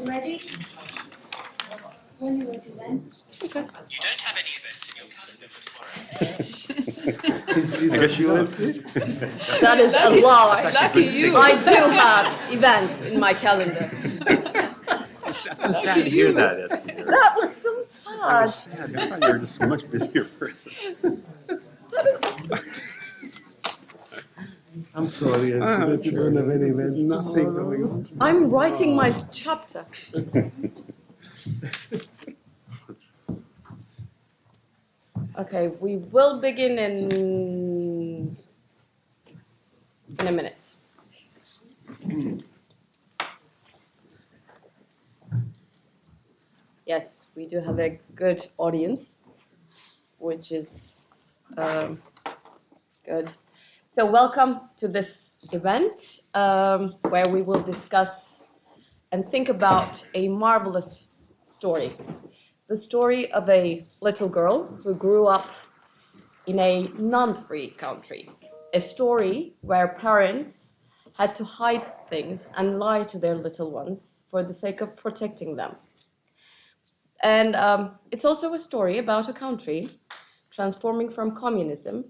ready? When you're ready, then. Okay. You don't have any events in your calendar for tomorrow. I guess you will. That is a lie. Lucky you. I do have events in my calendar. It's kind of sad to hear that. That was so That was sad. sad. I thought you were just a much busier person. I'm sorry, you don't have any events. Nothing going on. I'm writing my chapter. Okay, we will begin in a minute. Yes, we do have a good audience, which is good. So welcome to this event where we will discuss and think about a marvelous story. The story of a little girl who grew up in a non-free country. A story where parents had to hide things and lie to their little ones for the sake of protecting them. And it's also a story about a country transforming from communism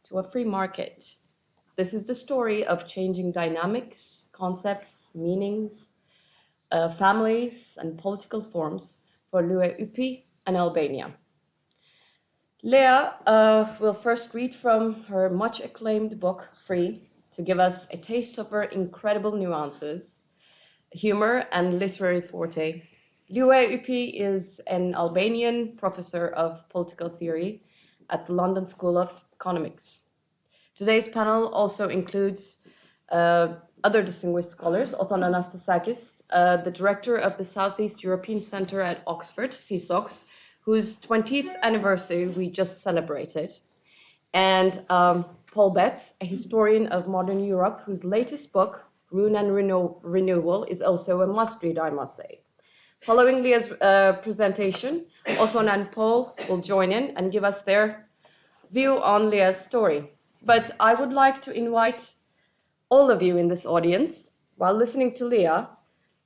to a free market. This is the story of changing dynamics, concepts, meanings, families, and political forms for Lea Ypi and Albania. Lea will first read from her much acclaimed book, Free, to give us a taste of her incredible nuances, humor, and literary forte. Lea Ypi is an Albanian professor of political theory at the London School of Economics. Today's panel also includes other distinguished scholars, Othon Anastasakis, the director of the Southeast European Center at Oxford, CSOX, whose 20th anniversary we just celebrated, and Paul Betts, a historian of modern Europe, whose latest book, Rune and Renewal, is also a must-read, I must say. Following Lea's presentation, Othon and Paul will join in and give us their view on Lea's story. But I would like to invite all of you in this audience, while listening to Lea,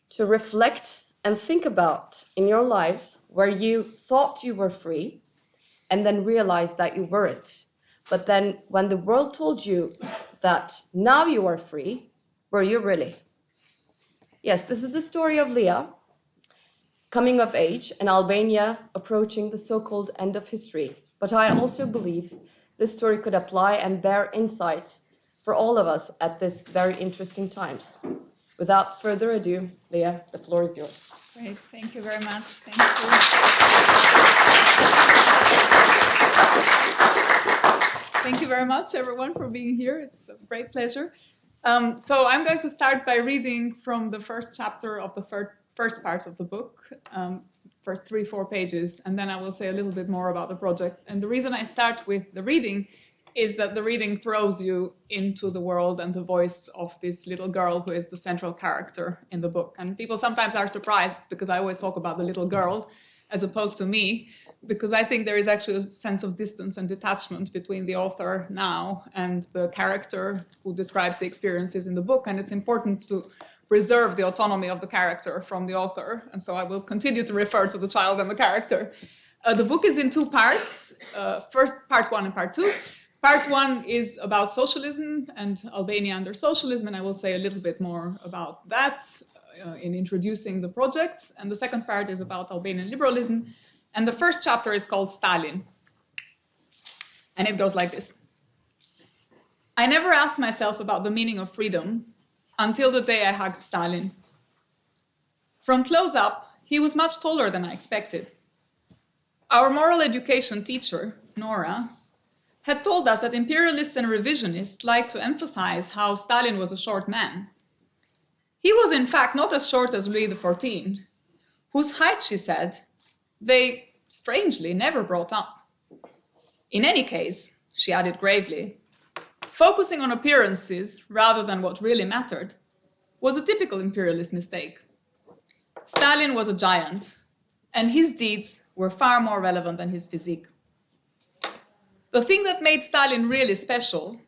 to reflect and think about in your lives where you thought you were free and then realized that you weren't. But then when the world told you that now you are free, were you really? Yes, this is the story of Lea, coming of age, and Albania approaching the so-called end of history. But I also believe this story could apply and bear insights for all of us at this very interesting times. Without further ado, Lea, the floor is yours. Great, thank you very much. Thank you. Thank you very much, everyone, for being here. It's a great pleasure. So I'm going to start by reading from the first chapter of the first part of the book, first 3-4 pages, and then I will say a little bit more about the project. And the reason I start with the reading is that the reading throws you into the world and the voice of this little girl who is the central character in the book. And people sometimes are surprised because I always talk about the little girl as opposed to me, because I think there is actually a sense of distance and detachment between the author now and the character who describes the experiences in the book. And it's important to preserve the autonomy of the character from the author. And so I will continue to refer to the child and the character. The book is in 2 parts, first part 1 and part 2. Part 1 is about socialism and Albania under socialism, and I will say a little bit more about that in introducing the project. And the second part is about Albanian liberalism. And the first chapter is called Stalin. And it goes like this. I never asked myself about the meaning of freedom until the day I hugged Stalin. From close up, he was much taller than I expected. Our moral education teacher, Nora, had told us that imperialists and revisionists like to emphasize how Stalin was a short man. He was in fact not as short as Louis XIV, whose height, she said, they strangely never brought up. In any case, she added gravely, focusing on appearances rather than what really mattered was a typical imperialist mistake. Stalin was a giant, and his deeds were far more relevant than his physique. The thing that made Stalin really special,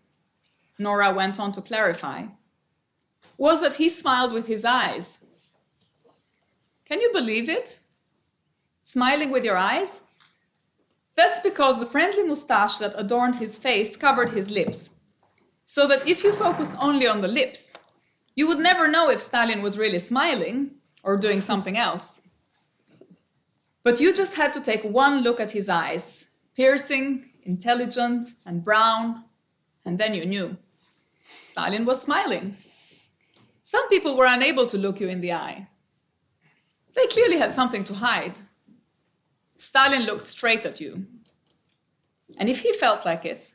Nora went on to clarify, was that he smiled with his eyes. Can you believe it? Smiling with your eyes? That's because the friendly mustache that adorned his face covered his lips, so that if you focused only on the lips, you would never know if Stalin was really smiling or doing something else. But you just had to take one look at his eyes, piercing, intelligent, and brown, and then you knew. Stalin was smiling. Some people were unable to look you in the eye. They clearly had something to hide. Stalin looked straight at you. And if he felt like it,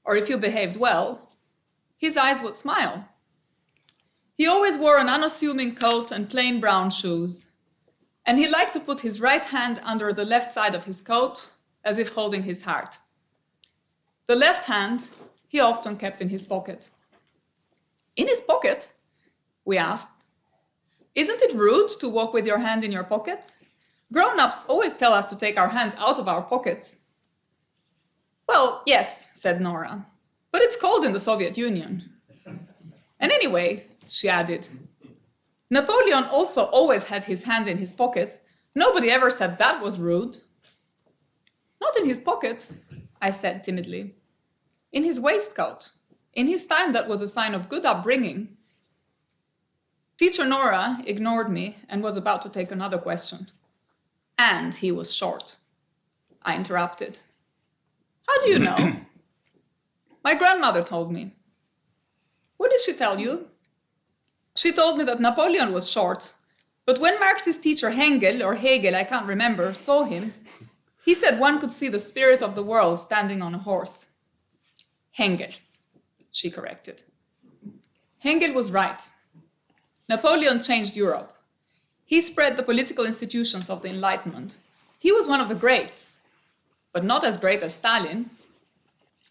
or if you behaved well, his eyes would smile. He always wore an unassuming coat and plain brown shoes, and he liked to put his right hand under the left side of his coat, as if holding his heart. The left hand he often kept in his pocket. In his pocket? We asked. Isn't it rude to walk with your hand in your pocket? Grown-ups always tell us to take our hands out of our pockets. Well, yes, said Nora, but it's cold in the Soviet Union. And anyway, she added, Napoleon also always had his hand in his pocket. Nobody ever said that was rude. Not in his pocket, I said timidly. In his waistcoat. In his time, that was a sign of good upbringing. Teacher Nora ignored me and was about to take another question. And he was short. I interrupted. How do you know? My grandmother told me. What did she tell you? She told me that Napoleon was short, but when Marxist teacher Hegel, I can't remember, saw him, he said one could see the spirit of the world standing on a horse. Hegel, she corrected. Hegel was right. Napoleon changed Europe. He spread the political institutions of the Enlightenment. He was one of the greats, but not as great as Stalin.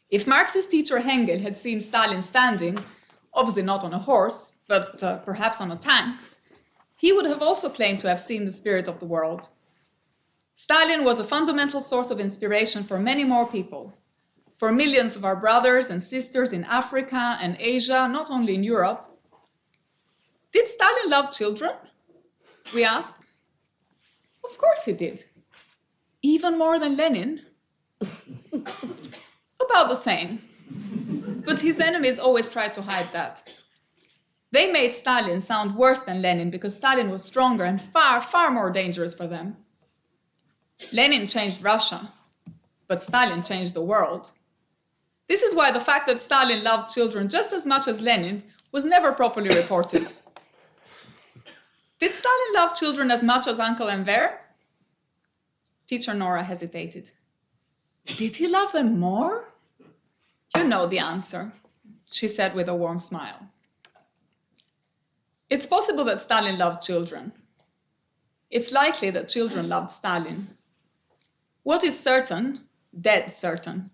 If Marxist teacher Hegel had seen Stalin standing, obviously not on a horse, but perhaps on a tank, he would have also claimed to have seen the spirit of the world. Stalin was a fundamental source of inspiration for many more people, for millions of our brothers and sisters in Africa and Asia, not only in Europe. Did Stalin love children? We asked. Of course he did. Even more than Lenin. About the same. But his enemies always tried to hide that. They made Stalin sound worse than Lenin because Stalin was stronger and far, far more dangerous for them. Lenin changed Russia, but Stalin changed the world. This is why the fact that Stalin loved children just as much as Lenin was never properly reported. Did Stalin love children as much as Uncle Enver? Teacher Nora hesitated. Did he love them more? You know the answer, she said with a warm smile. It's possible that Stalin loved children. It's likely that children loved Stalin. What is certain, dead certain,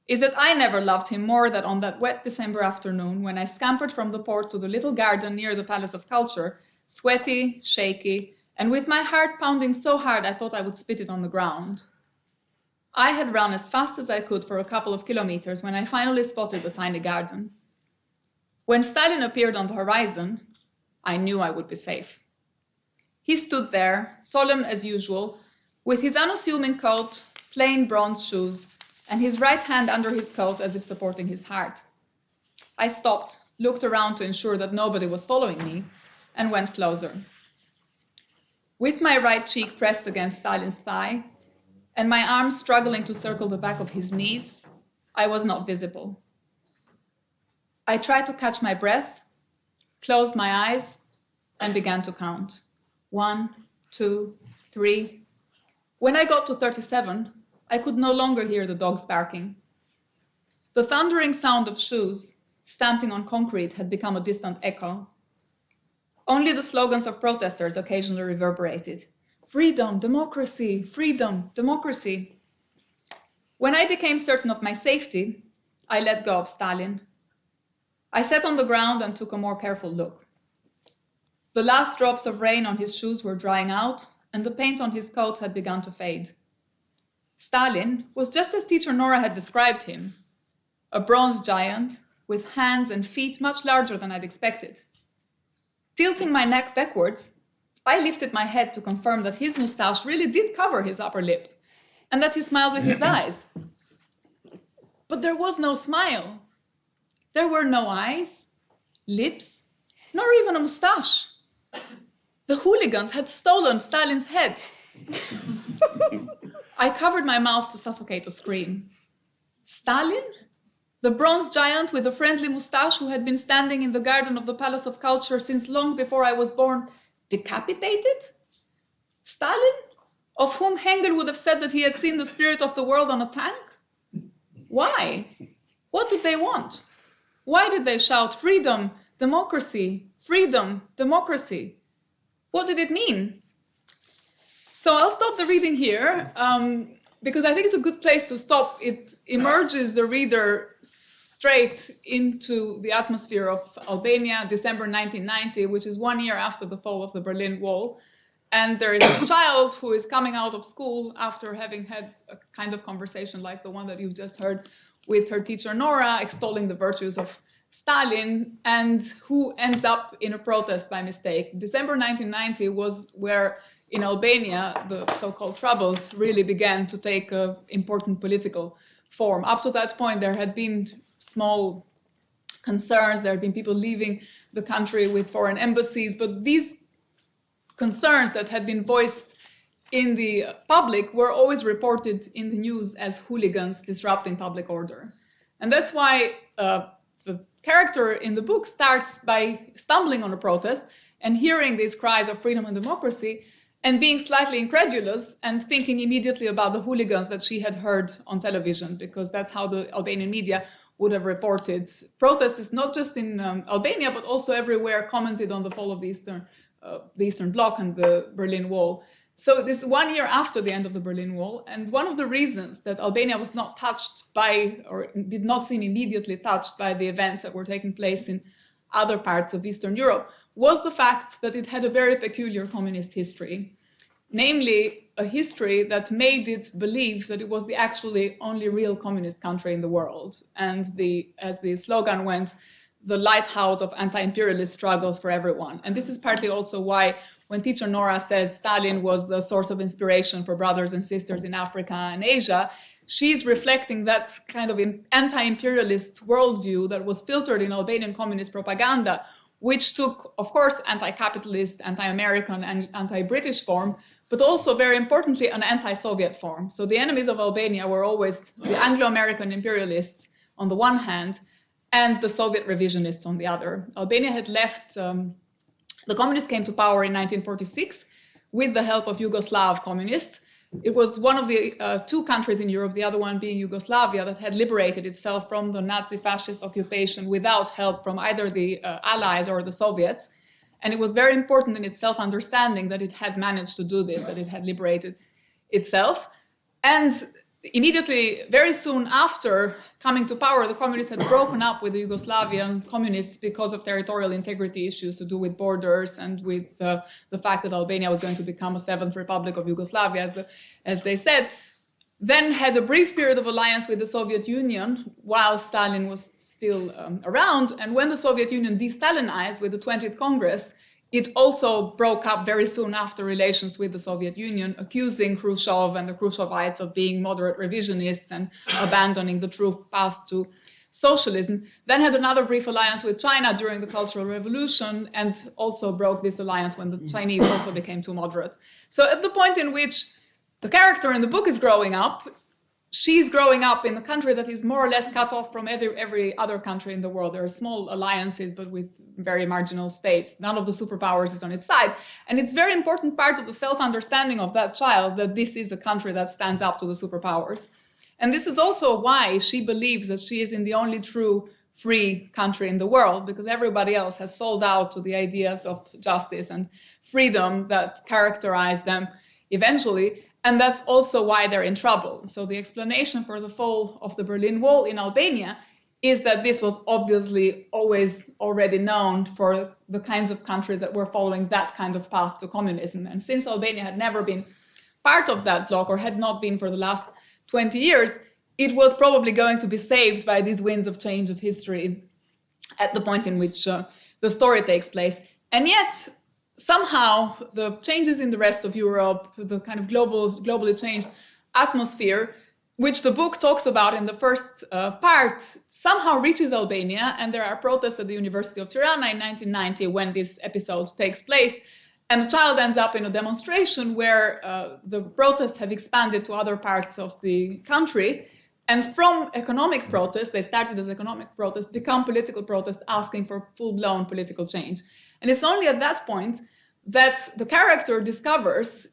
is that I never loved him more than on that wet December afternoon when I scampered from the port to the little garden near the Palace of Culture, sweaty, shaky, and with my heart pounding so hard I thought I would spit it on the ground. I had run as fast as I could for a couple of kilometers when I finally spotted the tiny garden. When Stalin appeared on the horizon, I knew I would be safe. He stood there, solemn as usual, with his unassuming coat, plain bronze shoes, and his right hand under his coat as if supporting his heart. I stopped, looked around to ensure that nobody was following me, and went closer. With my right cheek pressed against Stalin's thigh, and my arms struggling to circle the back of his knees, I was not visible. I tried to catch my breath, closed my eyes, and began to count. 1, 2, 3. When I got to 37, I could no longer hear the dogs barking. The thundering sound of shoes stamping on concrete had become a distant echo. Only the slogans of protesters occasionally reverberated. Freedom, democracy, freedom, democracy. When I became certain of my safety, I let go of Stalin. I sat on the ground and took a more careful look. The last drops of rain on his shoes were drying out, and the paint on his coat had begun to fade. Stalin was just as teacher Nora had described him, a bronze giant with hands and feet much larger than I'd expected. Tilting my neck backwards, I lifted my head to confirm that his moustache really did cover his upper lip, and that he smiled with his eyes. But there was no smile. There were no eyes, lips, nor even a moustache. The hooligans had stolen Stalin's head. I covered my mouth to suffocate a scream. Stalin? The bronze giant with a friendly moustache who had been standing in the garden of the Palace of Culture since long before I was born, decapitated? Stalin? Of whom Hengel would have said that he had seen the spirit of the world on a tank? Why? What did they want? Why did they shout freedom, democracy, freedom, democracy? What did it mean? So I'll stop the reading here because I think it's a good place to stop. It immerses the reader straight into the atmosphere of Albania, December 1990, which is 1 year after the fall of the Berlin Wall. And there is a child who is coming out of school after having had a kind of conversation like the one that you've just heard with her teacher Nora, extolling the virtues of Stalin, and who ends up in a protest by mistake. December 1990 was where in Albania the so-called troubles really began to take an important political form. Up to that point there had been small concerns, there had been people leaving the country with foreign embassies, but these concerns that had been voiced in the public were always reported in the news as hooligans disrupting public order. And that's why the character in the book starts by stumbling on a protest and hearing these cries of freedom and democracy and being slightly incredulous and thinking immediately about the hooligans that she had heard on television, because that's how the Albanian media would have reported protests, not just in Albania, but also everywhere, commented on the fall of the Eastern Bloc and the Berlin Wall. So this 1 year after the end of the Berlin Wall, and one of the reasons that Albania was not touched by, or did not seem immediately touched by the events that were taking place in other parts of Eastern Europe, was the fact that it had a very peculiar communist history. Namely, a history that made it believe that it was the actually only real communist country in the world. And as the slogan went, the lighthouse of anti-imperialist struggles for everyone. And this is partly also why when teacher Nora says Stalin was a source of inspiration for brothers and sisters in Africa and Asia, she's reflecting that kind of anti-imperialist worldview that was filtered in Albanian communist propaganda, which took, of course, anti-capitalist, anti-American, and anti-British form, but also, very importantly, an anti-Soviet form. So the enemies of Albania were always the Anglo-American imperialists on the one hand, and the Soviet revisionists on the other. Albania had left, the communists came to power in 1946 with the help of Yugoslav communists. It was one of the two countries in Europe, the other one being Yugoslavia, that had liberated itself from the Nazi fascist occupation without help from either the Allies or the Soviets. And it was very important in its self-understanding that it had managed to do this, that it had liberated itself. And immediately, very soon after coming to power, the communists had broken up with the Yugoslavian communists because of territorial integrity issues to do with borders and with the fact that Albania was going to become a seventh republic of Yugoslavia, as they said. Then had a brief period of alliance with the Soviet Union while Stalin was still around. And when the Soviet Union de-Stalinized with the 20th Congress, it also broke up very soon after relations with the Soviet Union, accusing Khrushchev and the Khrushchevites of being moderate revisionists and abandoning the true path to socialism. Then had another brief alliance with China during the Cultural Revolution, and also broke this alliance when the Chinese also became too moderate. So at the point in which the character in the book is growing up, she's growing up in a country that is more or less cut off from every other country in the world. There are small alliances, but with very marginal states. None of the superpowers is on its side. And it's very important part of the self-understanding of that child that this is a country that stands up to the superpowers. And this is also why she believes that she is in the only true free country in the world, because everybody else has sold out to the ideas of justice and freedom that characterize them eventually. And that's also why they're in trouble. So the explanation for the fall of the Berlin Wall in Albania is that this was obviously always already known for the kinds of countries that were following that kind of path to communism. And since Albania had never been part of that bloc, or had not been for the last 20 years, it was probably going to be saved by these winds of change of history at the point in which the story takes place. And yet, somehow the changes in the rest of Europe, the kind of globally changed atmosphere, which the book talks about in the first part, somehow reaches Albania, and there are protests at the University of Tirana in 1990 when this episode takes place, and the child ends up in a demonstration where the protests have expanded to other parts of the country, and from economic protests, they started as economic protests, become political protests asking for full-blown political change. And it's only at that point that the character discovers,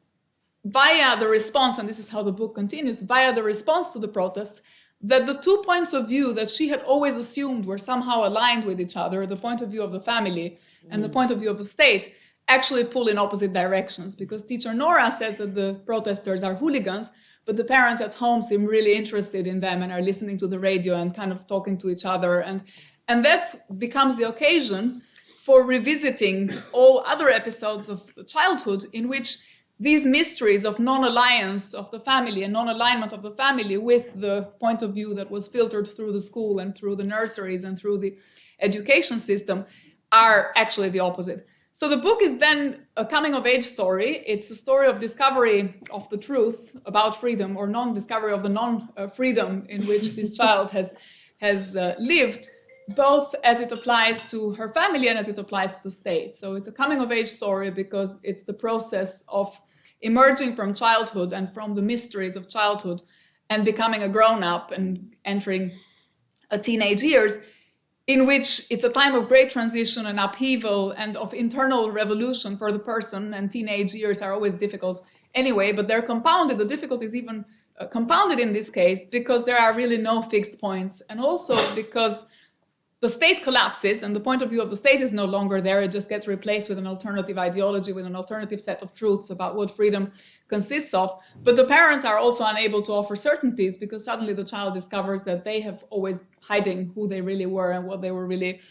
via the response, and this is how the book continues, via the response to the protests, that the 2 points of view that she had always assumed were somehow aligned with each other, the point of view of the family and the point of view of the state, actually pull in opposite directions. Because teacher Nora says that the protesters are hooligans, but the parents at home seem really interested in them and are listening to the radio and kind of talking to each other. And that becomes the occasion for revisiting all other episodes of childhood in which these mysteries of non-alliance of the family and non-alignment of the family with the point of view that was filtered through the school and through the nurseries and through the education system are actually the opposite. So the book is then a coming-of-age story. It's a story of discovery of the truth about freedom, or non-discovery of the non-freedom in which this child has lived, both as it applies to her family and as it applies to the state. So it's a coming-of-age story because it's the process of emerging from childhood and from the mysteries of childhood and becoming a grown-up and entering a teenage years, in which it's a time of great transition and upheaval and of internal revolution for the person, and teenage years are always difficult anyway, but they're compounded. The difficulty is even compounded in this case because there are really no fixed points, and also because the state collapses and the point of view of the state is no longer there. It just gets replaced with an alternative ideology, with an alternative set of truths about what freedom consists of. But the parents are also unable to offer certainties because suddenly the child discovers that they have always hiding who they really were and what they were really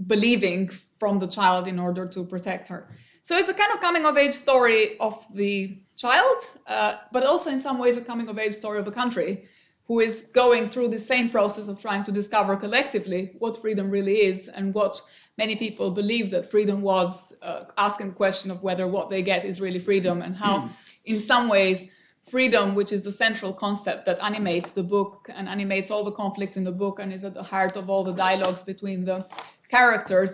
believing from the child in order to protect her. So it's a kind of coming-of-age story of the child, but also in some ways a coming-of-age story of the country, who is going through the same process of trying to discover collectively what freedom really is and what many people believe that freedom was, asking the question of whether what they get is really freedom, and how in some ways freedom, which is the central concept that animates the book and animates all the conflicts in the book and is at the heart of all the dialogues between the characters,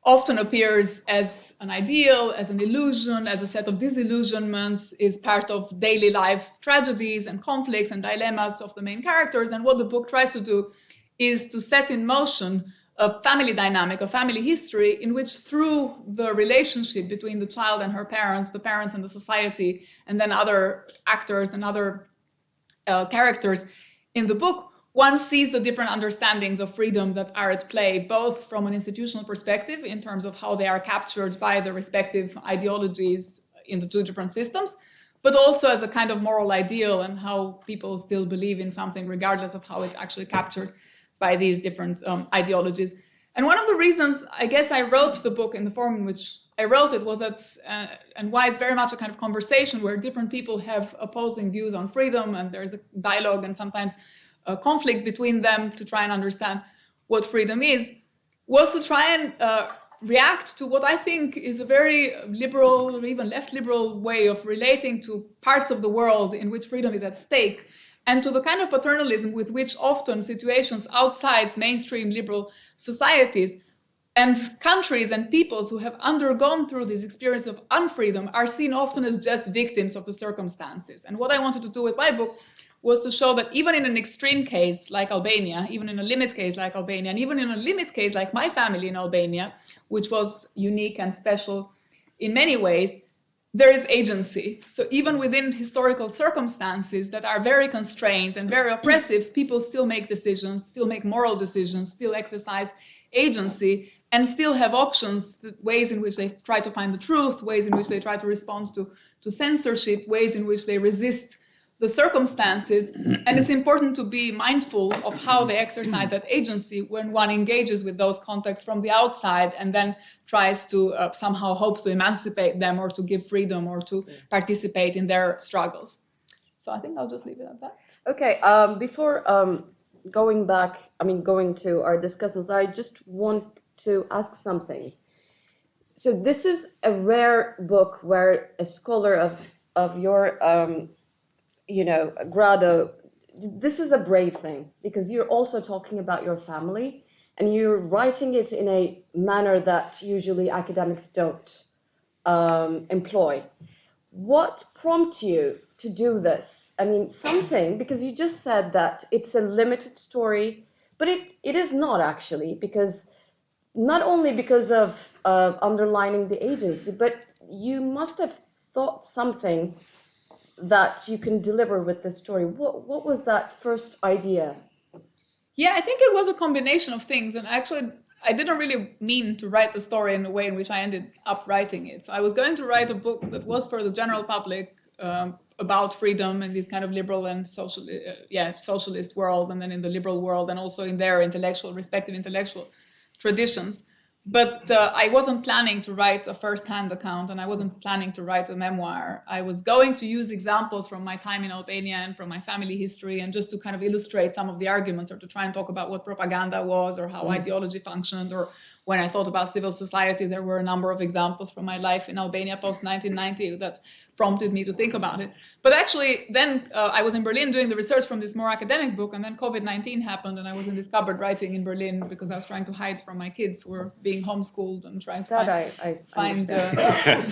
often appears as an ideal, as an illusion, as a set of disillusionments, is part of daily life's tragedies and conflicts and dilemmas of the main characters. And what the book tries to do is to set in motion a family dynamic, a family history, in which through the relationship between the child and her parents, the parents and the society, and then other actors and other characters in the book, one sees the different understandings of freedom that are at play, both from an institutional perspective in terms of how they are captured by the respective ideologies in the two different systems, but also as a kind of moral ideal and how people still believe in something regardless of how it's actually captured by these different ideologies. And one of the reasons I guess I wrote the book in the form in which I wrote it was that, and why it's very much a kind of conversation where different people have opposing views on freedom, and there's a dialogue and sometimes a conflict between them to try and understand what freedom is, was to try and react to what I think is a very liberal, or even left liberal way of relating to parts of the world in which freedom is at stake, and to the kind of paternalism with which often situations outside mainstream liberal societies and countries and peoples who have undergone through this experience of unfreedom are seen often as just victims of the circumstances. And what I wanted to do with my book was to show that even in an extreme case like Albania, even in a limit case like Albania, and even in a limit case like my family in Albania, which was unique and special in many ways, there is agency. So even within historical circumstances that are very constrained and very oppressive, people still make decisions, still make moral decisions, still exercise agency, and still have options, ways in which they try to find the truth, ways in which they try to respond to censorship, ways in which they resist the circumstances. And it's important to be mindful of how they exercise that agency when one engages with those contexts from the outside and then tries to somehow hopes to emancipate them or to give freedom or to participate in their struggles. So I think I'll just leave it at that. Okay, before going to our discussions, I just want to ask something. So this is a rare book where a scholar of your grado, this is a brave thing, because you're also talking about your family and you're writing it in a manner that usually academics don't employ. What prompted you to do this? I mean, something, because you just said that it's a limited story, but it is not actually, because not only because of underlining the agency, but you must have thought something that you can deliver with this story. What was that first idea? Yeah, I think it was a combination of things. And actually, I didn't really mean to write the story in the way in which I ended up writing it. So I was going to write a book that was for the general public about freedom in this kind of liberal and socialist world, and then in the liberal world, and also in their respective intellectual traditions. But I wasn't planning to write a first-hand account, and I wasn't planning to write a memoir. I was going to use examples from my time in Albania and from my family history, and just to kind of illustrate some of the arguments, or to try and talk about what propaganda was, or how ideology functioned, or when I thought about civil society, there were a number of examples from my life in Albania post-1990 that prompted me to think about it. But actually, then I was in Berlin doing the research from this more academic book, and then COVID-19 happened, and I was in this cupboard writing in Berlin because I was trying to hide from my kids who were being homeschooled and trying to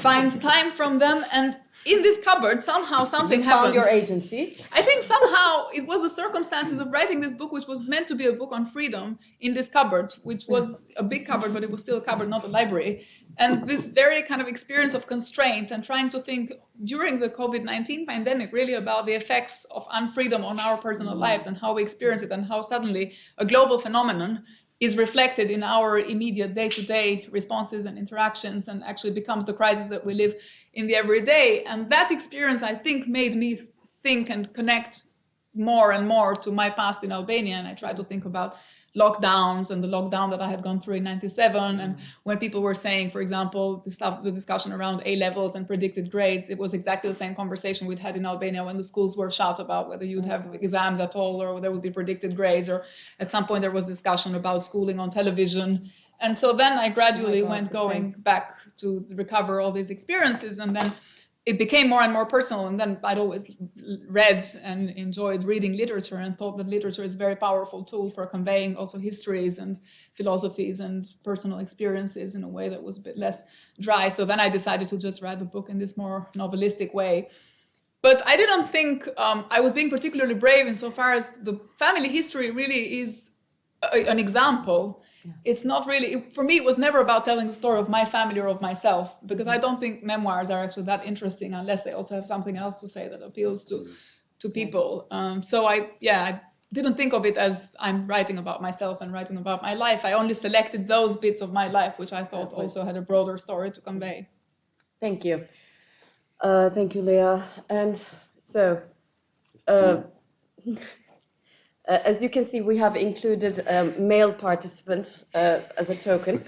find time from them. And in this cupboard, somehow something happened. You found your agency? I think somehow it was the circumstances of writing this book, which was meant to be a book on freedom, in this cupboard, which was a big cupboard, but it was still a cupboard, not a library. And this very kind of experience of constraint and trying to think during the COVID-19 pandemic really about the effects of unfreedom on our personal lives and how we experience it, and how suddenly a global phenomenon is reflected in our immediate day-to-day responses and interactions, and actually becomes the crisis that we live in the everyday. And that experience, I think, made me think and connect more and more to my past in Albania. And I tried to think about lockdowns and the lockdown that I had gone through in '97. And when people were saying, for example, the discussion around A levels and predicted grades, it was exactly the same conversation we'd had in Albania when the schools were shut about whether you'd have exams at all or there would be predicted grades. Or at some point there was discussion about schooling on television. And so then I gradually went going back to recover all these experiences, and then it became more and more personal. And then I'd always read and enjoyed reading literature, and thought that literature is a very powerful tool for conveying also histories and philosophies and personal experiences in a way that was a bit less dry. So then I decided to just write the book in this more novelistic way. But I didn't think I was being particularly brave insofar as the family history really is an example. It's not really, for me, it was never about telling the story of my family or of myself, because I don't think memoirs are actually that interesting unless they also have something else to say that appeals to people. So I didn't think of it as I'm writing about myself and writing about my life. I only selected those bits of my life which I thought also had a broader story to convey. Thank you. Thank you, Lea. And so, as you can see, we have included male participants as a token.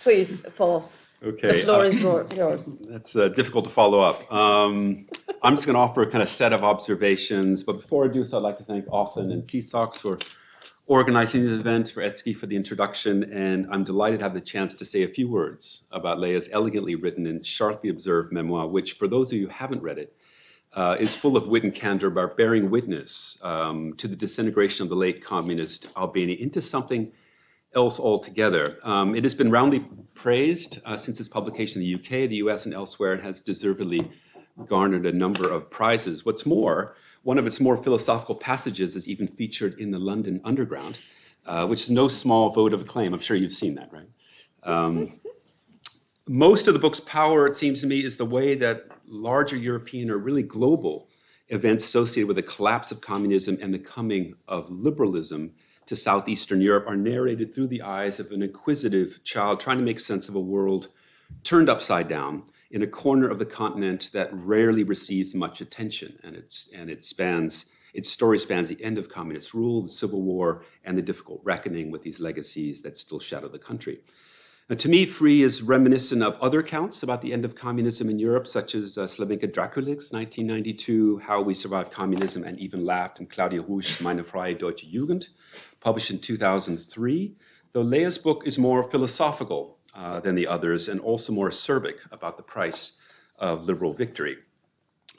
Please, Paul. Okay. The floor is yours. That's difficult to follow up. I'm just going to offer a kind of set of observations. But before I do so, I'd like to thank Othon and CSOX for organizing these events, for Ezgi for the introduction. And I'm delighted to have the chance to say a few words about Lea's elegantly written and sharply observed memoir, which, for those of you who haven't read it, is full of wit and candor about bearing witness to the disintegration of the late communist Albania into something else altogether. It has been roundly praised since its publication in the UK, the US, and elsewhere, and has deservedly garnered a number of prizes. What's more, one of its more philosophical passages is even featured in the London Underground, which is no small vote of acclaim. I'm sure you've seen that, right? Most of the book's power, it seems to me, is the way that larger European or really global events associated with the collapse of communism and the coming of liberalism to Southeastern Europe are narrated through the eyes of an inquisitive child trying to make sense of a world turned upside down in a corner of the continent that rarely receives much attention. And its story spans the end of communist rule, the Civil War, and the difficult reckoning with these legacies that still shadow the country. Now, to me, Free is reminiscent of other accounts about the end of communism in Europe, such as Slavenka Draculic's 1992, How We Survived Communism and Even Laughed, and Claudia Husch's Meine freie deutsche Jugend, published in 2003. though Lea's book is more philosophical than the others and also more acerbic about the price of liberal victory.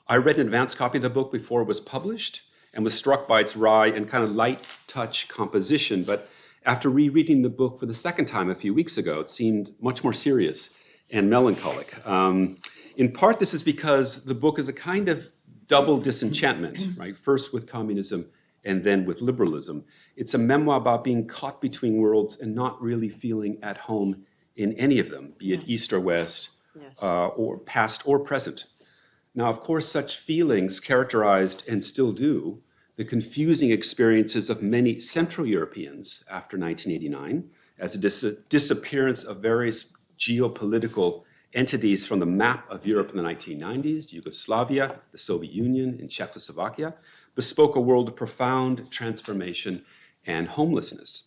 I read an advance copy of the book before it was published and was struck by its wry and kind of light touch composition, but after rereading the book for the second time a few weeks ago, it seemed much more serious and melancholic. In part, this is because the book is a kind of double disenchantment, right? First with communism and then with liberalism. It's a memoir about being caught between worlds and not really feeling at home in any of them, be it East or West, or past or present. Now, of course, such feelings characterized, and still do, the confusing experiences of many Central Europeans after 1989, as a disappearance of various geopolitical entities from the map of Europe in the 1990s, Yugoslavia, the Soviet Union, and Czechoslovakia, bespoke a world of profound transformation and homelessness.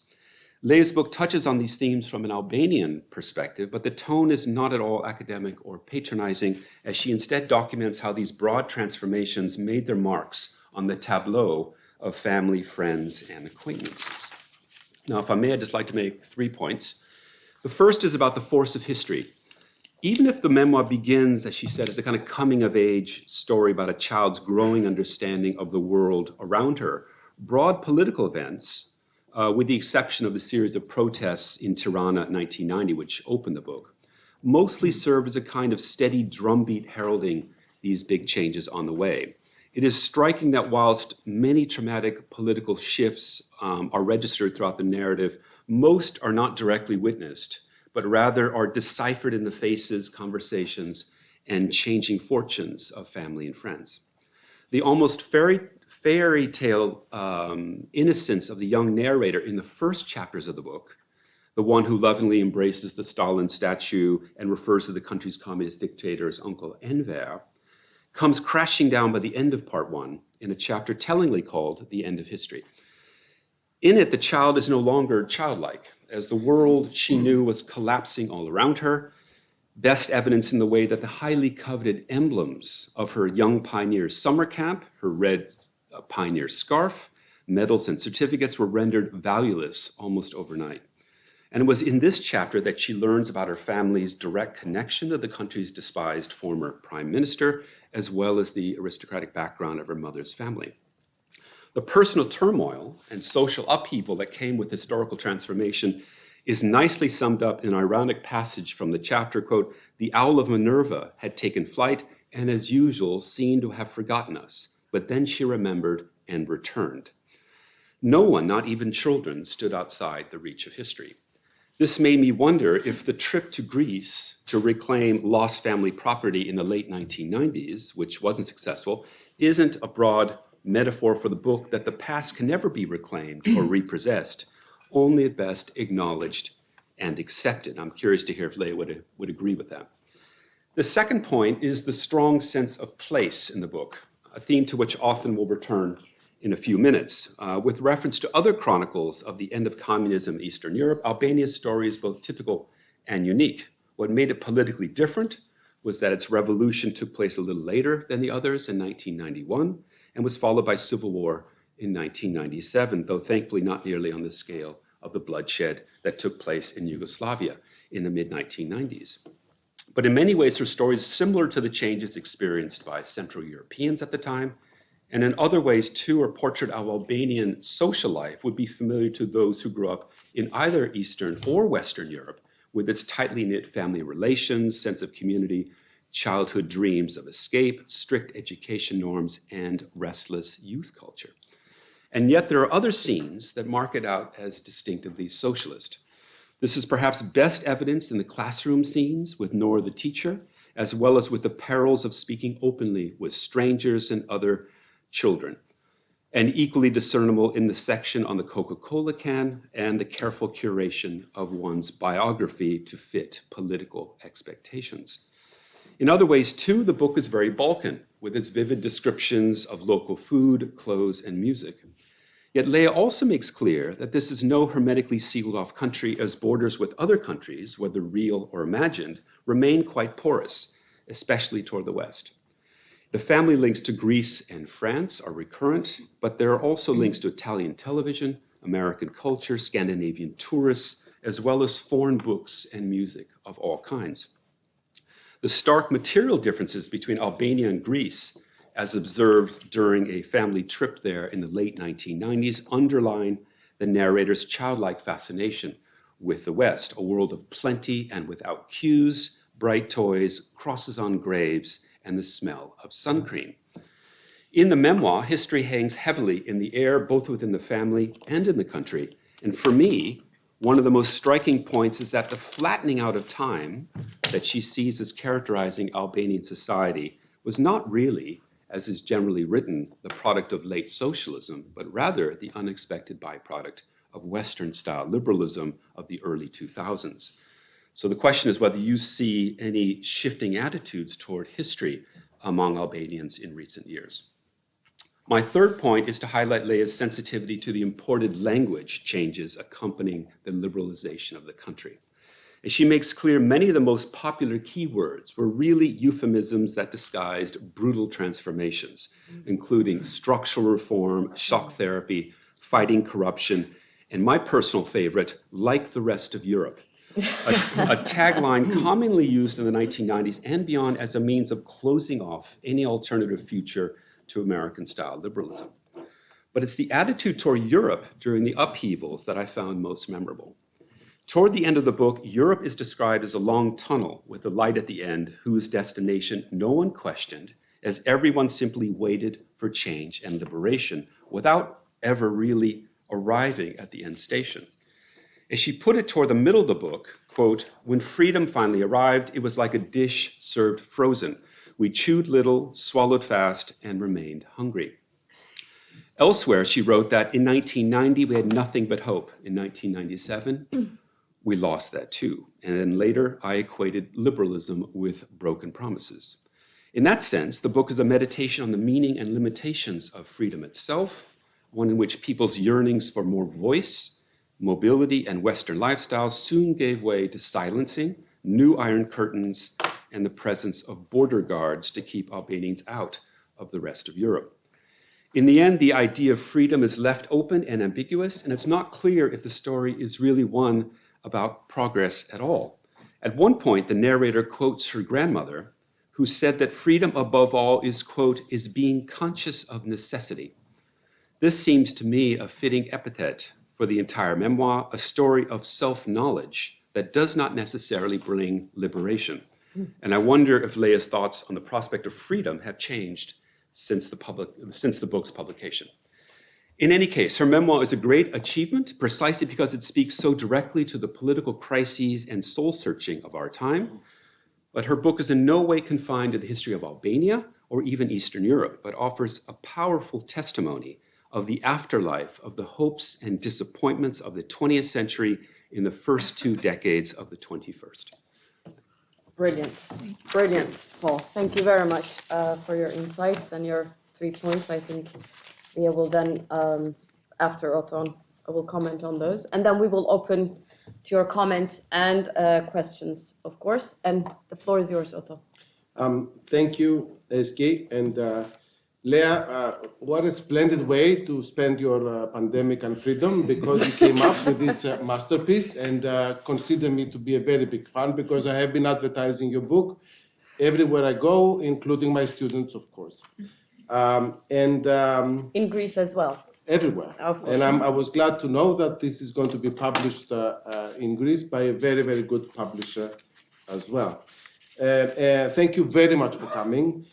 Lea's book touches on these themes from an Albanian perspective, but the tone is not at all academic or patronizing, as she instead documents how these broad transformations made their marks on the tableau of family, friends, and acquaintances. Now, if I may, I'd just like to make 3 points. The first is about the force of history. Even if the memoir begins, as she said, as a kind of coming-of-age story about a child's growing understanding of the world around her, broad political events, with the exception of the series of protests in Tirana in 1990, which opened the book, mostly serve as a kind of steady drumbeat heralding these big changes on the way. It is striking that whilst many traumatic political shifts are registered throughout the narrative, most are not directly witnessed, but rather are deciphered in the faces, conversations, and changing fortunes of family and friends. The almost fairy tale innocence of the young narrator in the first chapters of the book, the one who lovingly embraces the Stalin statue and refers to the country's communist dictator as Uncle Enver, comes crashing down by the end of part 1 in a chapter tellingly called The End of History. In it, the child is no longer childlike, as the world she knew was collapsing all around her, best evidence in the way that the highly coveted emblems of her young pioneer's summer camp, her red pioneer scarf, medals, and certificates were rendered valueless almost overnight. And it was in this chapter that she learns about her family's direct connection to the country's despised former prime minister, as well as the aristocratic background of her mother's family. The personal turmoil and social upheaval that came with historical transformation is nicely summed up in an ironic passage from the chapter, quote, "The owl of Minerva had taken flight and as usual seemed to have forgotten us, but then she remembered and returned." No one, not even children, stood outside the reach of history. This made me wonder if the trip to Greece to reclaim lost family property in the late 1990s, which wasn't successful, isn't a broad metaphor for the book that the past can never be reclaimed or repossessed, only at best acknowledged and accepted. I'm curious to hear if Lea would agree with that. The second point is the strong sense of place in the book, a theme to which Othon will return in a few minutes. With reference to other chronicles of the end of communism in Eastern Europe, Albania's story is both typical and unique. What made it politically different was that its revolution took place a little later than the others in 1991 and was followed by civil war in 1997, though thankfully not nearly on the scale of the bloodshed that took place in Yugoslavia in the mid-1990s. But in many ways, her story is similar to the changes experienced by Central Europeans at the time, and in other ways, too, her portrait of Albanian social life would be familiar to those who grew up in either Eastern or Western Europe, with its tightly knit family relations, sense of community, childhood dreams of escape, strict education norms, and restless youth culture. And yet there are other scenes that mark it out as distinctively socialist. This is perhaps best evidenced in the classroom scenes with Nora the teacher, as well as with the perils of speaking openly with strangers and other children, and equally discernible in the section on the Coca-Cola can and the careful curation of one's biography to fit political expectations. In other ways, too, the book is very Balkan, with its vivid descriptions of local food, clothes, and music. Yet Lea also makes clear that this is no hermetically sealed-off country, as borders with other countries, whether real or imagined, remain quite porous, especially toward the West. The family links to Greece and France are recurrent, but there are also links to Italian television, American culture, Scandinavian tourists, as well as foreign books and music of all kinds. The stark material differences between Albania and Greece, as observed during a family trip there in the late 1990s, underline the narrator's childlike fascination with the West, a world of plenty and without queues, bright toys, crosses on graves, and the smell of sun cream. In the memoir, history hangs heavily in the air, both within the family and in the country. And for me, one of the most striking points is that the flattening out of time that she sees as characterizing Albanian society was not really, as is generally written, the product of late socialism, but rather the unexpected byproduct of Western-style liberalism of the early 2000s. So the question is whether you see any shifting attitudes toward history among Albanians in recent years. My third point is to highlight Lea's sensitivity to the imported language changes accompanying the liberalization of the country. As she makes clear, many of the most popular keywords were really euphemisms that disguised brutal transformations, including structural reform, shock therapy, fighting corruption, and my personal favorite, like the rest of Europe, a tagline commonly used in the 1990s and beyond as a means of closing off any alternative future to American-style liberalism. But it's the attitude toward Europe during the upheavals that I found most memorable. Toward the end of the book, Europe is described as a long tunnel with a light at the end, whose destination no one questioned, as everyone simply waited for change and liberation without ever really arriving at the end station. As she put it toward the middle of the book, quote, "When freedom finally arrived, it was like a dish served frozen. We chewed little, swallowed fast, and remained hungry." Elsewhere, she wrote that in 1990, we had nothing but hope. In 1997, we lost that too. And then later, I equated liberalism with broken promises. In that sense, the book is a meditation on the meaning and limitations of freedom itself, one in which people's yearnings for more voice, mobility, and Western lifestyles soon gave way to silencing, new iron curtains, and the presence of border guards to keep Albanians out of the rest of Europe. In the end, the idea of freedom is left open and ambiguous, and it's not clear if the story is really one about progress at all. At one point, the narrator quotes her grandmother, who said that freedom above all is, quote, "is being conscious of necessity." This seems to me a fitting epithet for the entire memoir, a story of self-knowledge that does not necessarily bring liberation. And I wonder if Lea's thoughts on the prospect of freedom have changed since the book's publication. In any case, her memoir is a great achievement precisely because it speaks so directly to the political crises and soul-searching of our time. But her book is in no way confined to the history of Albania or even Eastern Europe, but offers a powerful testimony of the afterlife of the hopes and disappointments of the 20th century in the first 2 decades of the 21st. Brilliant, brilliant, Paul. Thank you very much for your insights and your 3 points. I think Lea will then, after Othon, I will comment on those. And then we will open to your comments and questions, of course. And the floor is yours, Othon. Thank you, Ezgi. And Lea, what a splendid way to spend your pandemic and freedom, because you came up with this masterpiece, and consider me to be a very big fan, because I have been advertising your book everywhere I go, including my students, of course. In Greece as well. Everywhere. And I was glad to know that this is going to be published in Greece by a very, very good publisher as well. Thank you very much for coming.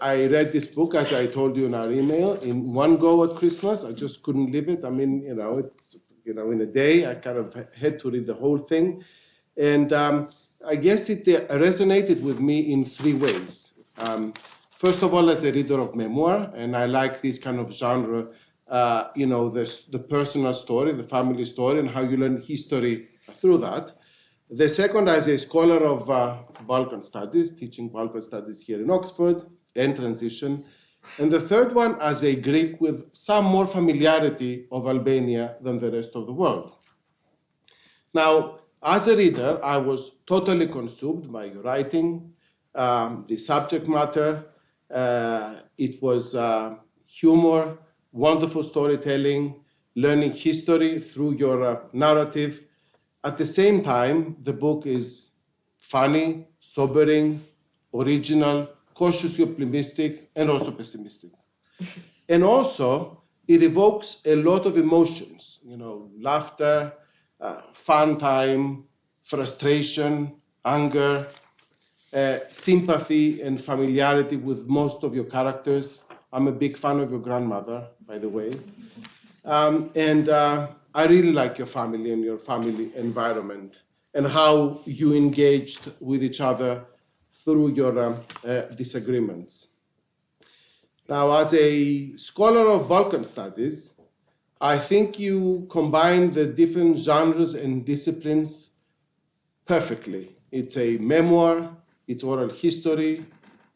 I read this book, as I told you in our email, in one go at Christmas. I just couldn't leave it. I mean, it's, in a day, I kind of had to read the whole thing. And I guess it resonated with me in 3 ways. First of all, as a reader of memoir, and I like this kind of genre, the personal story, the family story, and how you learn history through that. The second, as a scholar of Balkan studies, teaching Balkan studies here in Oxford, and transition. And the third one, as a Greek with some more familiarity of Albania than the rest of the world. Now, as a reader, I was totally consumed by your writing, the subject matter. It was humor, wonderful storytelling, learning history through your narrative. At the same time, the book is funny, sobering, original, cautiously optimistic, and also pessimistic. And also, it evokes a lot of emotions, laughter, fun time, frustration, anger, sympathy and familiarity with most of your characters. I'm a big fan of your grandmother, by the way. And I really like your family and your family environment and how you engaged with each other through your disagreements. Now, as a scholar of Balkan studies, I think you combine the different genres and disciplines perfectly. It's a memoir, it's oral history,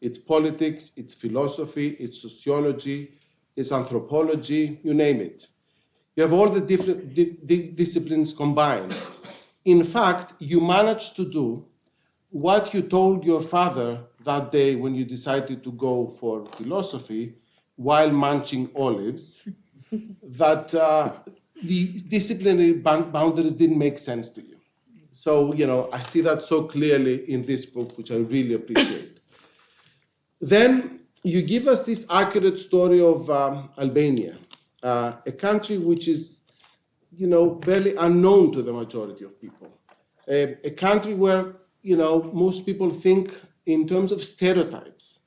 it's politics, it's philosophy, it's sociology, it's anthropology, you name it. You have all the different disciplines combined. In fact, you managed to do what you told your father that day when you decided to go for philosophy while munching olives, that the disciplinary boundaries didn't make sense to you. So, I see that so clearly in this book, which I really appreciate. Then you give us this accurate story of Albania, a country which is, barely unknown to the majority of people. A country where, most people think in terms of stereotypes,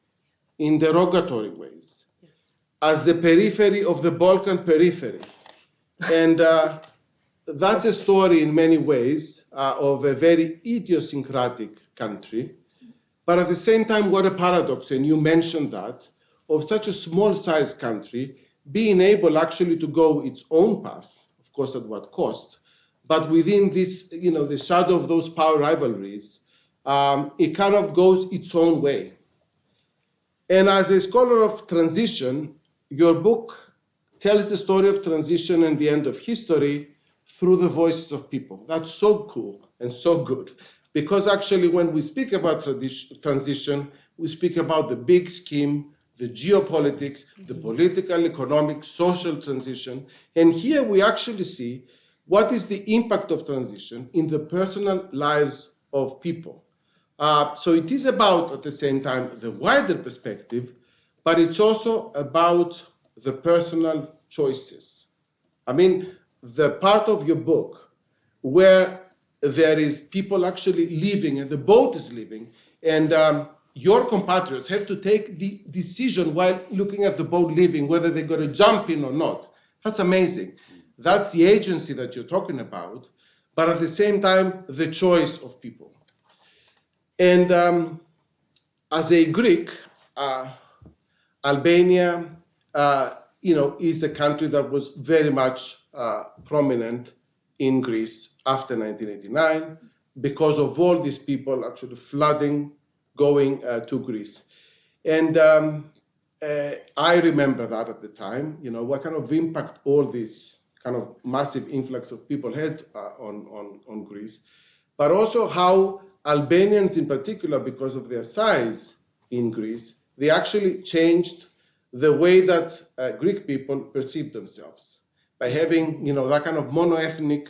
in derogatory ways, as the periphery of the Balkan periphery. And that's a story in many ways of a very idiosyncratic country. But at the same time, what a paradox, and you mentioned that, of such a small-sized country being able actually to go its own path, of course at what cost, but within this, the shadow of those power rivalries, it kind of goes its own way. And as a scholar of transition, your book tells the story of transition and the end of history through the voices of people. That's so cool and so good. Because actually when we speak about transition, we speak about the big scheme, the geopolitics, the political, economic, social transition. And here we actually see what is the impact of transition in the personal lives of people. So it is about, at the same time, the wider perspective, but it's also about the personal choices. I mean, the part of your book where there is people actually living and the boat is living, and your compatriots have to take the decision while looking at the boat leaving, whether they're going to jump in or not. That's amazing. That's the agency that you're talking about, but at the same time, the choice of people. And as a Greek, Albania, is a country that was very much prominent in Greece after 1989 because of all these people actually flooding, going to Greece. And I remember that at the time, what kind of impact all this kind of massive influx of people had on Greece, but also how Albanians in particular, because of their size in Greece, they actually changed the way that Greek people perceive themselves. By having, that kind of mono-ethnic,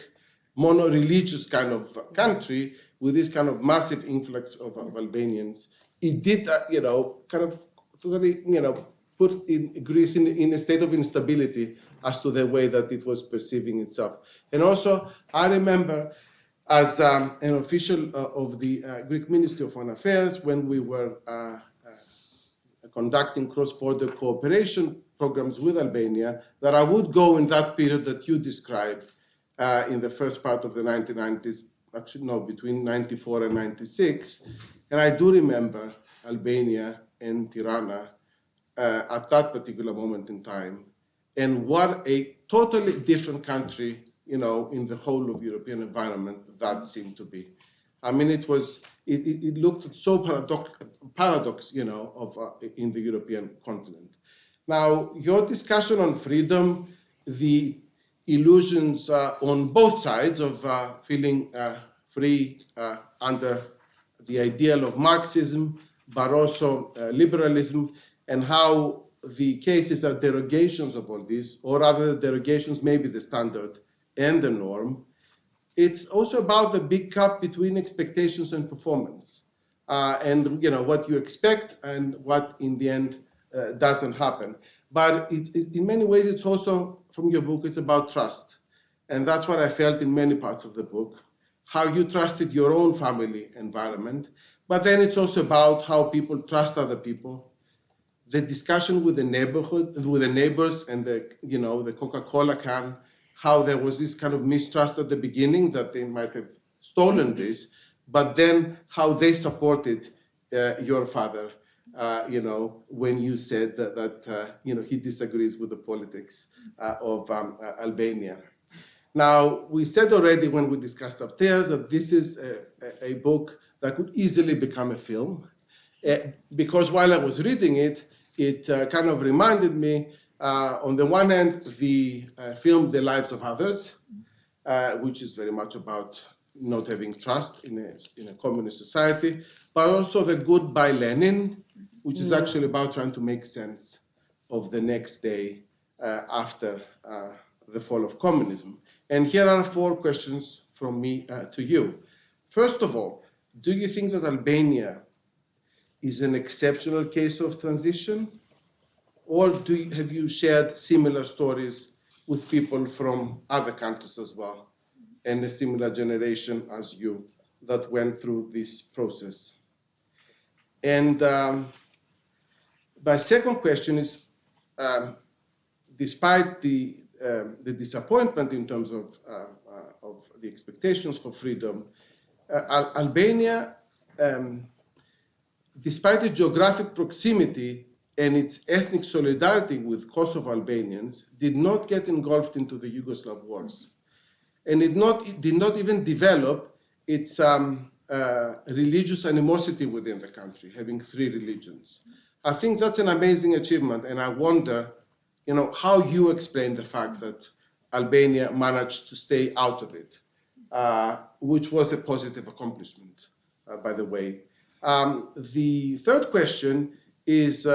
mono-religious kind of country with this kind of massive influx of Albanians, it did, kind of totally, put in Greece in a state of instability as to the way that it was perceiving itself. And also, I remember as an official of the Greek Ministry of Foreign Affairs, when we were conducting cross-border cooperation programs with Albania, that I would go in that period that you described in the first part of the 1990s, actually no, between 94 and 96. And I do remember Albania and Tirana at that particular moment in time. And what a totally different country, in the whole of European environment that seemed to be. I mean, it looked so paradox, in the European continent. Now, your discussion on freedom, the illusions on both sides of feeling free under the ideal of Marxism, but also liberalism, and how the cases are derogations of all this, or rather derogations may be the standard and the norm. it's also about the big gap between expectations and performance, and what you expect and what in the end doesn't happen. But in many ways, it's also, from your book, it's about trust. And that's what I felt in many parts of the book, how you trusted your own family environment. But then it's also about how people trust other people. The discussion with the neighborhood, with the neighbors and the Coca-Cola can, how there was this kind of mistrust at the beginning that they might have stolen this, but then how they supported your father, when you said that he disagrees with the politics of Albania. Now, we said already when we discussed upstairs that this is a book that could easily become a film, because while I was reading it, it kind of reminded me, on the one hand, the film The Lives of Others, which is very much about not having trust in a communist society, but also The Goodbye Lenin, which is actually about trying to make sense of the next day after the fall of communism. And here are 4 questions from me to you. First of all, do you think that Albania is an exceptional case of transition? Or have you shared similar stories with people from other countries as well, and a similar generation as you that went through this process? And my second question is, despite the disappointment in terms of the expectations for freedom, Albania, despite the geographic proximity and its ethnic solidarity with Kosovo Albanians, did not get engulfed into the Yugoslav wars. And it did not even develop its religious animosity within the country, having 3 religions. I think that's an amazing achievement, and I wonder, how you explain the fact that Albania managed to stay out of it, which was a positive accomplishment, by the way. The third question is,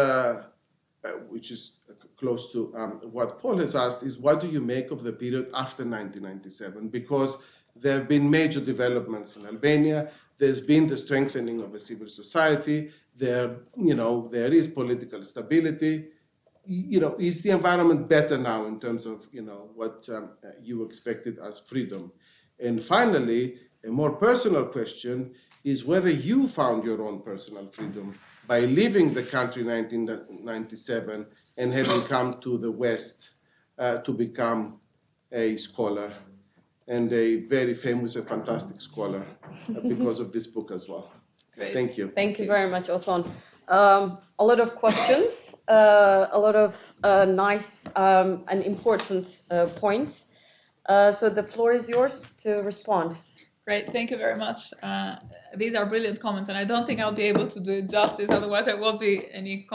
which is close to what Paul has asked, is what do you make of the period after 1997? Because there have been major developments in Albania. There's been the strengthening of a civil society. There is political stability. Is the environment better now in terms of, what you expected as freedom? And finally, a more personal question is whether you found your own personal freedom by leaving the country in 1997 and having come to the West to become a scholar, and a very famous and fantastic scholar because of this book as well. Great. Thank you. Thank you very much, Othon. A lot of questions, a lot of nice and important points. So the floor is yours to respond. Great, thank you very much. These are brilliant comments, and I don't think I'll be able to do it justice, otherwise there won't be any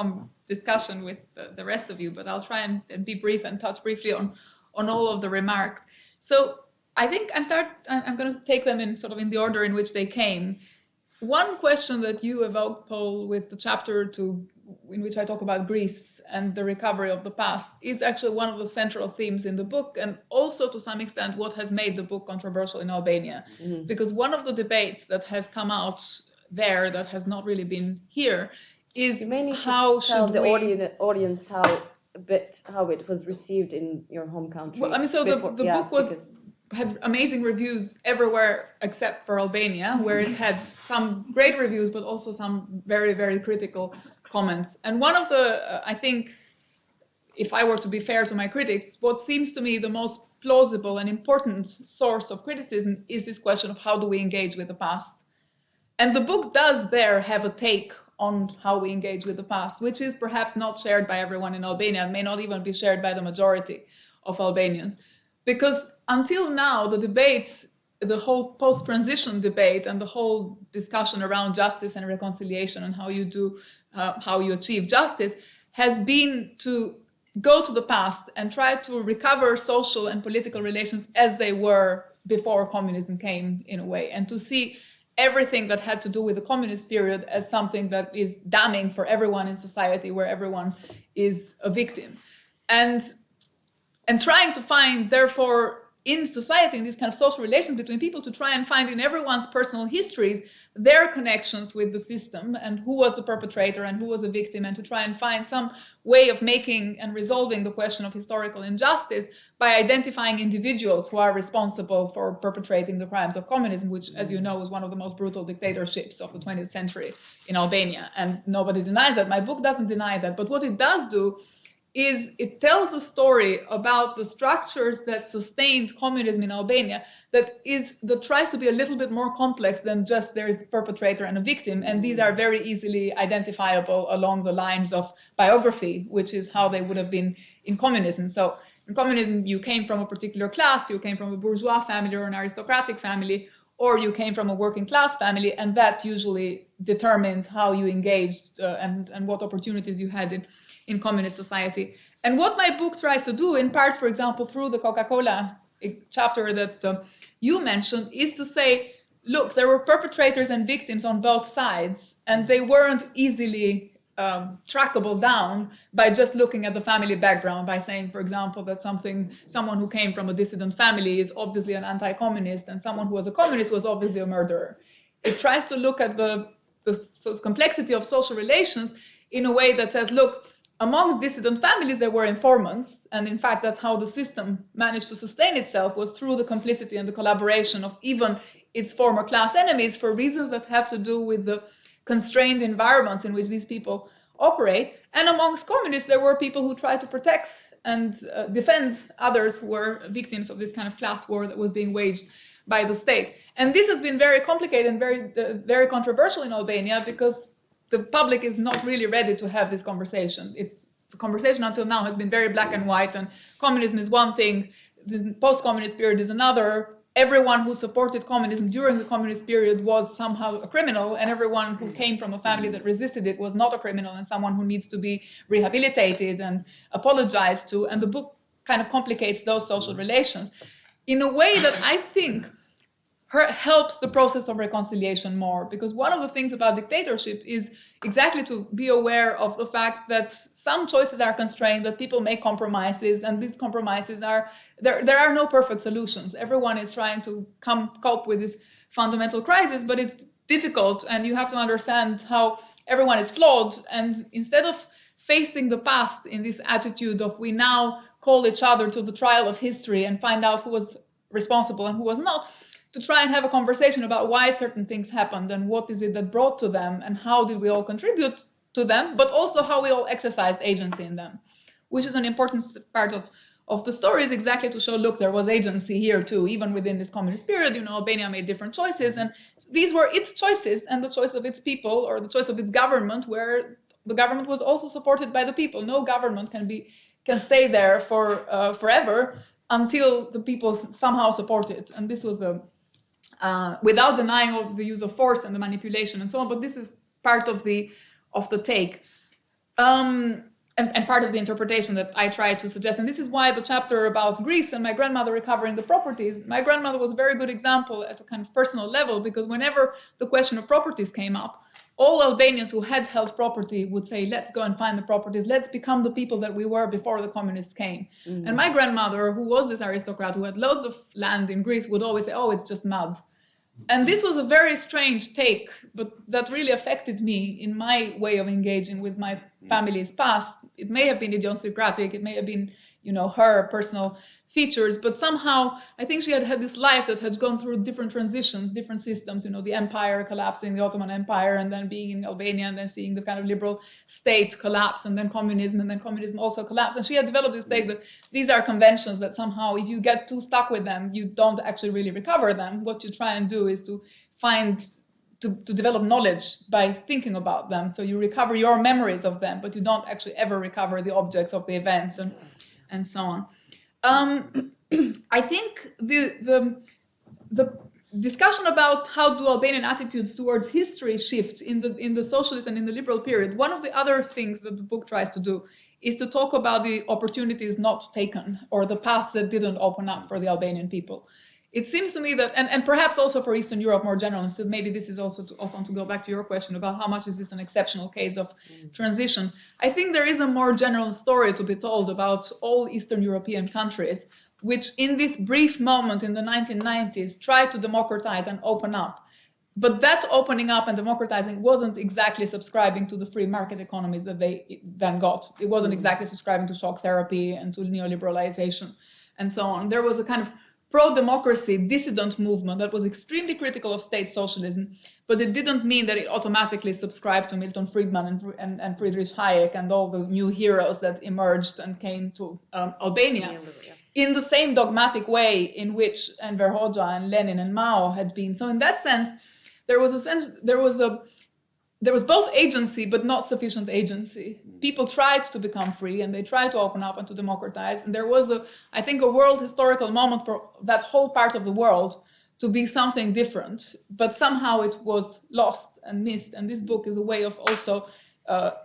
discussion with the rest of you, but I'll try and be brief and touch briefly on all of the remarks. So I think I'm going to take them in the order in which they came. One question that you evoked, Paul, with the chapter in which I talk about Greece and the recovery of the past is actually one of the central themes in the book, and also to some extent what has made the book controversial in Albania. Mm-hmm. Because one of the debates that has come out there that has not really been here is how should the audience how it was received in your home country. Well, I mean, so the book had amazing reviews everywhere except for Albania, where it had some great reviews, but also some very, very critical comments. And one of the, I think, if I were to be fair to my critics, what seems to me the most plausible and important source of criticism is this question of how do we engage with the past. And the book does there have a take on how we engage with the past, which is perhaps not shared by everyone in Albania, may not even be shared by the majority of Albanians. Because until now, the debates, the whole post-transition debate and the whole discussion around justice and reconciliation and how you achieve justice has been to go to the past and try to recover social and political relations as they were before communism came, in a way, and to see everything that had to do with the communist period as something that is damning for everyone in society, where everyone is a victim. And trying to find, therefore, in society, in these kind of social relations between people, to try and find in everyone's personal histories their connections with the system and who was the perpetrator and who was the victim, and to try and find some way of making and resolving the question of historical injustice by identifying individuals who are responsible for perpetrating the crimes of communism, which, as you know, was one of the most brutal dictatorships of the 20th century in Albania. And nobody denies that. My book doesn't deny that. But what it does do is it tells a story about the structures that sustained communism in Albania that tries to be a little bit more complex than just there is a perpetrator and a victim, and these are very easily identifiable along the lines of biography, which is how they would have been in communism. So in communism, you came from a particular class, you came from a bourgeois family or an aristocratic family, or you came from a working class family, and that usually determined how you engaged and what opportunities you had in communist society. And what my book tries to do, in part, for example, through the Coca-Cola chapter that you mentioned, is to say, look, there were perpetrators and victims on both sides, and they weren't easily trackable down by just looking at the family background, by saying, for example, that someone who came from a dissident family is obviously an anti-communist, and someone who was a communist was obviously a murderer. It tries to look at the complexity of social relations in a way that says, look, amongst dissident families, there were informants, and in fact, that's how the system managed to sustain itself, was through the complicity and the collaboration of even its former class enemies, for reasons that have to do with the constrained environments in which these people operate. And amongst communists, there were people who tried to protect and defend others who were victims of this kind of class war that was being waged by the state. And this has been very complicated and very controversial in Albania, because the public is not really ready to have this conversation. The conversation until now has been very black and white, and communism is one thing, the post-communist period is another. Everyone who supported communism during the communist period was somehow a criminal, and everyone who came from a family that resisted it was not a criminal and someone who needs to be rehabilitated and apologized to. And the book kind of complicates those social relations in a way that I think helps the process of reconciliation more, because one of the things about dictatorship is exactly to be aware of the fact that some choices are constrained, that people make compromises, and these compromises are, there are no perfect solutions. Everyone is trying to cope with this fundamental crisis, but it's difficult, and you have to understand how everyone is flawed. And instead of facing the past in this attitude of we now call each other to the trial of history and find out who was responsible and who was not, to try and have a conversation about why certain things happened and what is it that brought to them and how did we all contribute to them, but also how we all exercised agency in them, which is an important part of the story, is exactly to show, look, there was agency here too, even within this communist period. Albania made different choices, and these were its choices and the choice of its people, or the choice of its government, where the government was also supported by the people. No government can stay there for forever until the people somehow support it. And this was without denying of the use of force and the manipulation and so on, but this is part of the take, and part of the interpretation that I try to suggest. And this is why the chapter about Greece and my grandmother recovering the properties, my grandmother was a very good example at a kind of personal level, because whenever the question of properties came up, all Albanians who had held property would say, let's go and find the properties, let's become the people that we were before the communists came. Mm-hmm. And my grandmother, who was this aristocrat who had loads of land in Greece, would always say, oh, it's just mud. And this was a very strange take, but that really affected me in my way of engaging with my family's past. It may have been idiosyncratic, it may have been, her personal features, but somehow I think she had had this life that had gone through different transitions, different systems, the empire collapsing, the Ottoman Empire, and then being in Albania, and then seeing the kind of liberal state collapse, and then communism also collapsed. And she had developed this take that these are conventions that somehow, if you get too stuck with them, you don't actually really recover them. What you try and do is to develop knowledge by thinking about them. So you recover your memories of them, but you don't actually ever recover the objects of the events and so on. I think the discussion about how do Albanian attitudes towards history shift in the socialist and in the liberal period, one of the other things that the book tries to do is to talk about the opportunities not taken, or the paths that didn't open up for the Albanian people. It seems to me that, and perhaps also for Eastern Europe more generally, so maybe this is also to go back to your question about how much is this an exceptional case of transition. I think there is a more general story to be told about all Eastern European countries, which in this brief moment in the 1990s tried to democratize and open up. But that opening up and democratizing wasn't exactly subscribing to the free market economies that they then got. It wasn't exactly subscribing to shock therapy and to neoliberalization and so on. There was a kind of pro-democracy dissident movement that was extremely critical of state socialism, but it didn't mean that it automatically subscribed to Milton Friedman and Friedrich Hayek and all the new heroes that emerged and came to Albania in the same dogmatic way in which Enver Hoxha and Lenin and Mao had been. So in that sense, there was both agency, but not sufficient agency. People tried to become free and they tried to open up and to democratize. And there was, I think, a world historical moment for that whole part of the world to be something different. But somehow it was lost and missed. And this book is a way of also,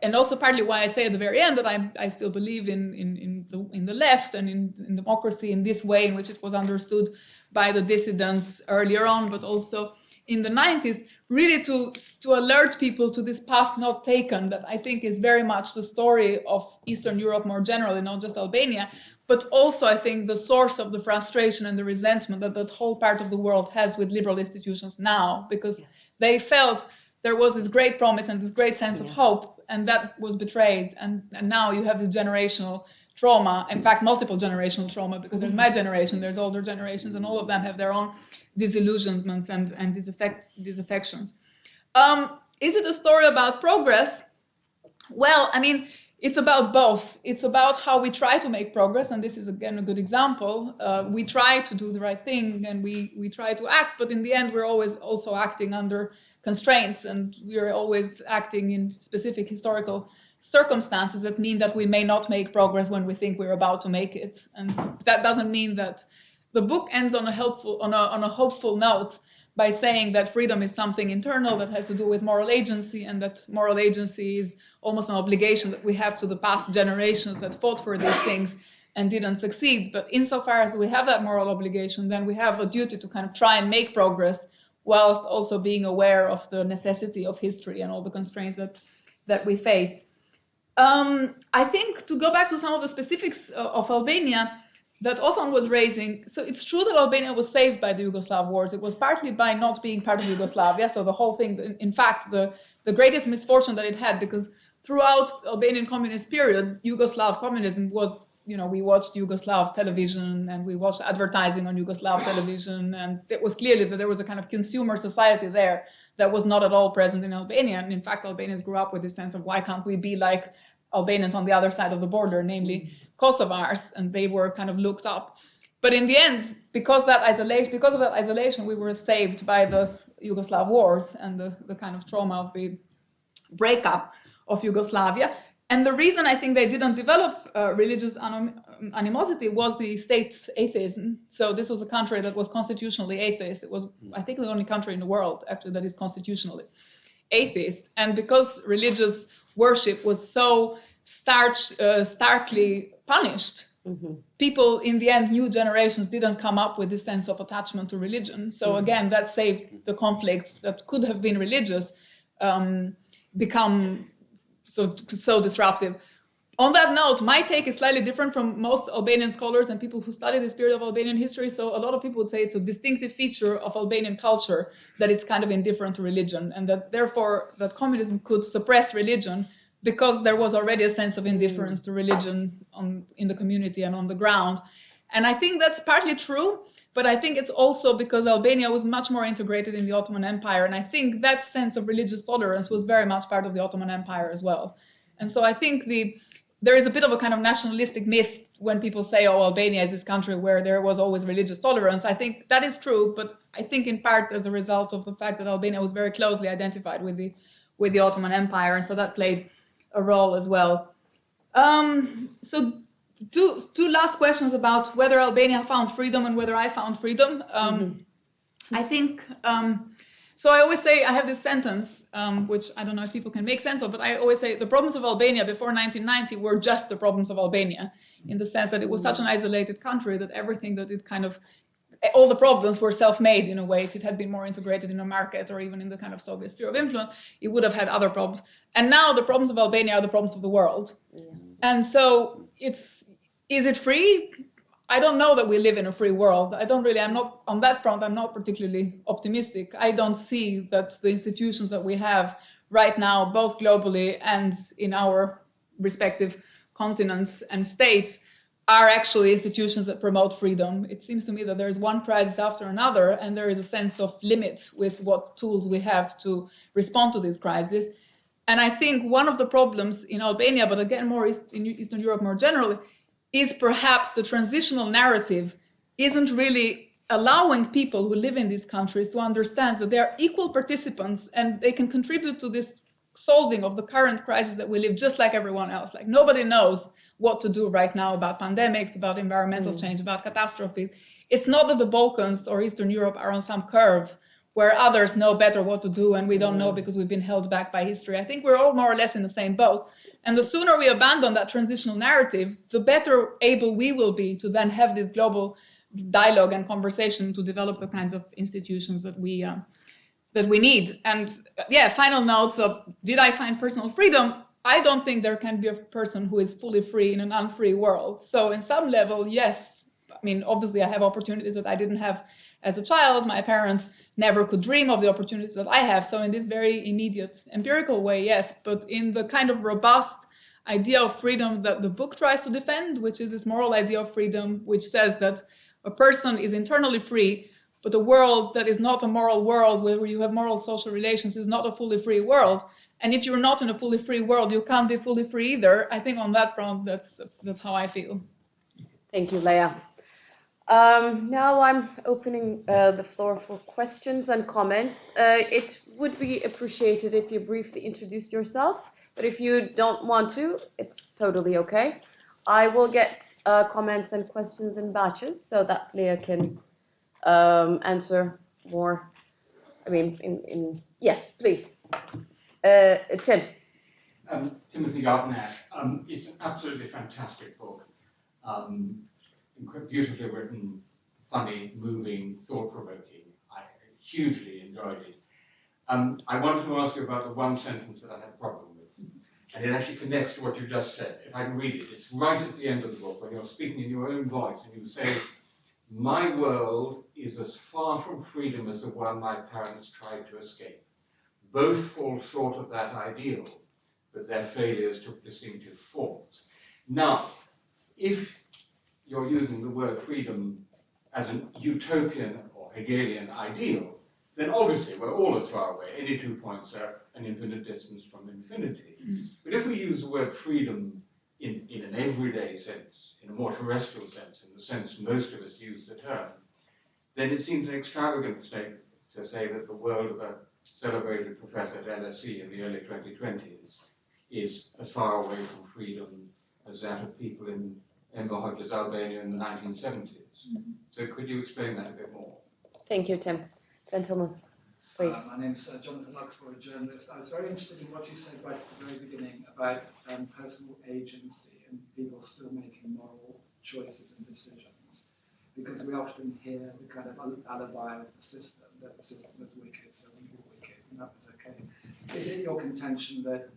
and also partly why I say at the very end that I still believe in the left and in democracy in this way in which it was understood by the dissidents earlier on, but also in the 90s, really to alert people to this path not taken that I think is very much the story of Eastern Europe more generally, not just Albania, but also I think the source of the frustration and the resentment that that whole part of the world has with liberal institutions now, because they felt there was this great promise and this great sense of hope, and that was betrayed. And now you have this generational trauma, in fact, multiple generational trauma, because there's my generation, there's older generations, and all of them have their own disillusionments and disaffections. Is it a story about progress? Well, I mean, it's about both. It's about how we try to make progress, and this is again a good example. We try to do the right thing and we try to act, but in the end we're always also acting under constraints, and we're always acting in specific historical circumstances that mean that we may not make progress when we think we're about to make it. And that doesn't mean that the book ends on a hopeful note by saying that freedom is something internal that has to do with moral agency, and that moral agency is almost an obligation that we have to the past generations that fought for these things and didn't succeed. But insofar as we have that moral obligation, then we have a duty to kind of try and make progress whilst also being aware of the necessity of history and all the constraints that we face. I think to go back to some of the specifics of Albania that Othon was raising, so it's true that Albania was saved by the Yugoslav wars. It was partly by not being part of Yugoslavia. So the whole thing, in fact, the greatest misfortune that it had, because throughout Albanian communist period, Yugoslav communism was, you know, we watched Yugoslav television and we watched advertising on Yugoslav television, and it was clearly that there was a kind of consumer society there that was not at all present in Albania. And in fact, Albanians grew up with this sense of why can't we be like Albanians on the other side of the border, namely Kosovars, and they were kind of looked up. But in the end, because of that isolation, we were saved by the Yugoslav wars and the kind of trauma of the breakup of Yugoslavia. And the reason I think they didn't develop religious animosity was the state's atheism. So this was a country that was constitutionally atheist. It was, I think, the only country in the world actually that is constitutionally atheist. And because religious worship was so starkly punished, people in the end, new generations didn't come up with this sense of attachment to religion. So again, that saved the conflicts that could have been religious become so disruptive. On that note, my take is slightly different from most Albanian scholars and people who study this period of Albanian history. So a lot of people would say it's a distinctive feature of Albanian culture that it's kind of indifferent to religion, and that therefore that communism could suppress religion because there was already a sense of indifference to religion in the community and on the ground. And I think that's partly true, but I think it's also because Albania was much more integrated in the Ottoman Empire. And I think that sense of religious tolerance was very much part of the Ottoman Empire as well. And so I think there is a bit of a kind of nationalistic myth when people say, oh, Albania is this country where there was always religious tolerance. I think that is true, but I think in part as a result of the fact that Albania was very closely identified with the Ottoman Empire, and so that played a role as well. So two last questions about whether Albania found freedom and whether I found freedom. I think, so I always say, I have this sentence, which I don't know if people can make sense of, but I always say the problems of Albania before 1990 were just the problems of Albania, in the sense that it was such an isolated country that everything that it kind of, all the problems were self-made in a way. If it had been more integrated in a market or even in the kind of Soviet sphere of influence, it would have had other problems. And now the problems of Albania are the problems of the world. Yes. And so is it free? I don't know that we live in a free world. I'm not, on that front, I'm not particularly optimistic. I don't see that the institutions that we have right now, both globally and in our respective continents and states, are actually institutions that promote freedom. It seems to me that there's one crisis after another, and there is a sense of limit with what tools we have to respond to this crisis. And I think one of the problems in Albania, but again more in Eastern Europe more generally, is perhaps the transitional narrative isn't really allowing people who live in these countries to understand that they are equal participants and they can contribute to this solving of the current crisis that we live just like everyone else. Like nobody knows what to do right now about pandemics, about environmental change, about catastrophes. It's not that the Balkans or Eastern Europe are on some curve where others know better what to do and we don't know because we've been held back by history. I think we're all more or less in the same boat. And the sooner we abandon that transitional narrative, the better able we will be to then have this global dialogue and conversation to develop the kinds of institutions that we need. And yeah, final notes of, did I find personal freedom? I don't think there can be a person who is fully free in an unfree world. So in some level, yes. I mean, obviously I have opportunities that I didn't have as a child. My parents never could dream of the opportunities that I have. So in this very immediate empirical way, yes. But in the kind of robust idea of freedom that the book tries to defend, which is this moral idea of freedom, which says that a person is internally free, but a world that is not a moral world where you have moral social relations is not a fully free world. And if you're not in a fully free world, you can't be fully free either. I think on that front, that's how I feel. Thank you, Lea. Now I'm opening the floor for questions and comments. It would be appreciated if you briefly introduce yourself, but if you don't want to, it's totally okay. I will get comments and questions in batches so that Lea can answer more. I mean, yes, please. Tim. Timothy Gartner. It's an absolutely fantastic book. Beautifully written, funny, moving, thought-provoking. I hugely enjoyed it. I wanted to ask you about the one sentence that I had a problem with. And it actually connects to what you just said. If I can read it, it's right at the end of the book when you're speaking in your own voice and you say, "My world is as far from freedom as the one my parents tried to escape. Both fall short of that ideal, but their failures took distinctive forms." Now, if you're using the word freedom as an utopian or Hegelian ideal, then obviously we're all as far away. Any 2 points are an infinite distance from infinity. But if we use the word freedom in an everyday sense, in a more terrestrial sense, in the sense most of us use the term, then it seems an extravagant statement to say that the world of a celebrated professor at LSE in the early 2020s is as far away from freedom as that of people in Enver Hoxha's Albania in the 1970s. So could you explain that a bit more? Thank you, Tim. Gentlemen, please. My name's Jonathan Luxford, a journalist. I was very interested in what you said right at the very beginning about personal agency and people still making moral choices and decisions. Because we often hear the kind of alibi of the system, that the system was wicked, so we were wicked, and that was okay. Is it your contention that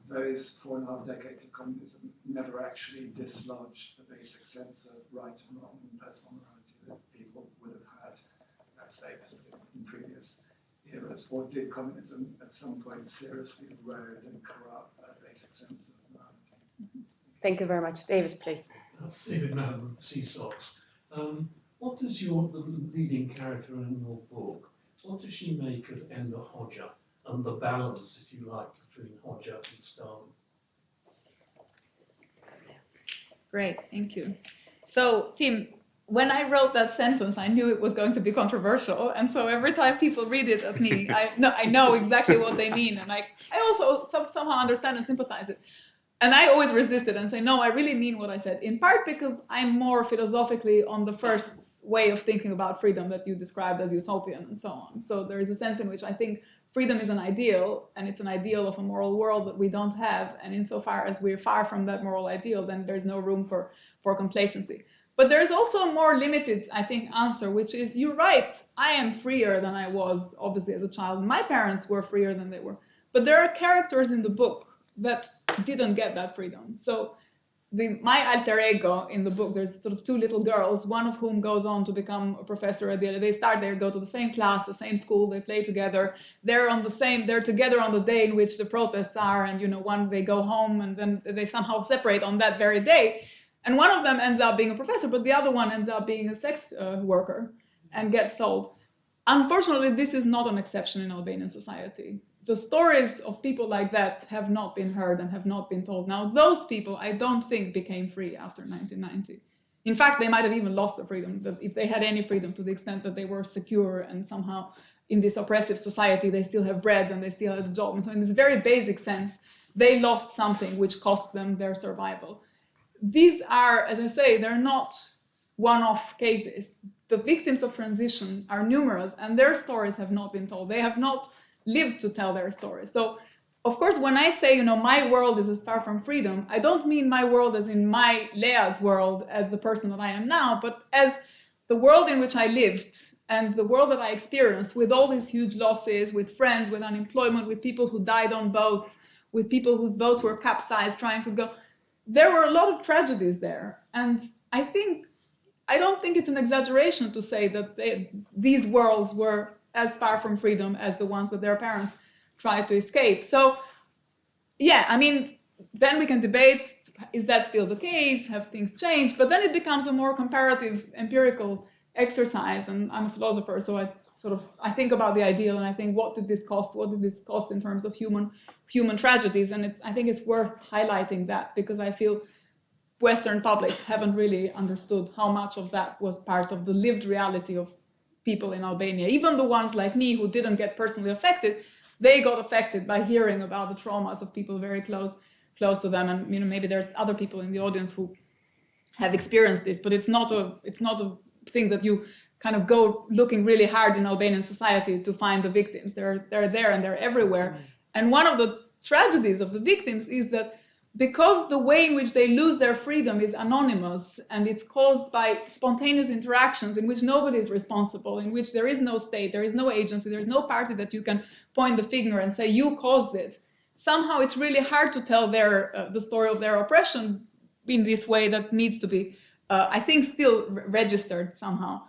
those 4.5 decades of communism never actually dislodged the basic sense of right and wrong and personal morality that people would have had, let's say, in previous eras? Or did communism at some point seriously erode and corrupt that basic sense of morality? Thank you very much. David, please. David Madden with Seasocks. What does the leading character in your book, what does she make of Enver Hoxha and the balance, if you like, between Hoxha and Stalin? Great, thank you. So, Tim, when I wrote that sentence, I knew it was going to be controversial, and so every time people read it at me, I know exactly what they mean, and I also somehow understand and sympathize it. And I always resist it and say, no, I really mean what I said, in part because I'm more philosophically on the first way of thinking about freedom that you described as utopian and so on. So there is a sense in which I think freedom is an ideal, and it's an ideal of a moral world that we don't have. And insofar as we're far from that moral ideal, then there's no room for complacency. But there's also a more limited, I think, answer, which is, you're right, I am freer than I was, obviously, as a child. My parents were freer than they were. But there are characters in the book that didn't get that freedom. So my alter ego in the book, there's sort of two little girls, one of whom goes on to become a professor at the. They start there, go to the same class, the same school, they play together. They're together on the day in which the protests are, and one they go home and then they somehow separate on that very day. And one of them ends up being a professor, but the other one ends up being a sex worker and gets sold. Unfortunately, this is not an exception in Albanian society. The stories of people like that have not been heard and have not been told. Now, those people, I don't think, became free after 1990. In fact, they might have even lost their freedom, if they had any freedom, to the extent that they were secure and somehow in this oppressive society, they still have bread and they still have a job. And so in this very basic sense, they lost something which cost them their survival. These are, as I say, they're not one-off cases. The victims of transition are numerous, and their stories have not been told. They have not lived to tell their stories. So, of course, when I say, my world is as far from freedom, I don't mean my world as in my Lea's world as the person that I am now, but as the world in which I lived and the world that I experienced with all these huge losses, with friends, with unemployment, with people who died on boats, with people whose boats were capsized trying to go. There were a lot of tragedies there. And I don't think it's an exaggeration to say that these worlds were as far from freedom as the ones that their parents tried to escape. So, yeah, then we can debate, is that still the case? Have things changed? But then it becomes a more comparative, empirical exercise. And I'm a philosopher, so I think about the ideal and I think, what did this cost? What did this cost in terms of human tragedies? And I think it's worth highlighting that, because I feel Western publics haven't really understood how much of that was part of the lived reality of people in Albania. Even the ones like me who didn't get personally affected, they got affected by hearing about the traumas of people very close to them. And maybe there's other people in the audience who have experienced this, but it's not a thing that you kind of go looking really hard in Albanian society to find the victims. They're there and they're everywhere. And one of the tragedies of the victims is that because the way in which they lose their freedom is anonymous and it's caused by spontaneous interactions in which nobody is responsible, in which there is no state, there is no agency, there is no party that you can point the finger and say, you caused it. Somehow it's really hard to tell the story of their oppression in this way that needs to be, I think, still registered somehow.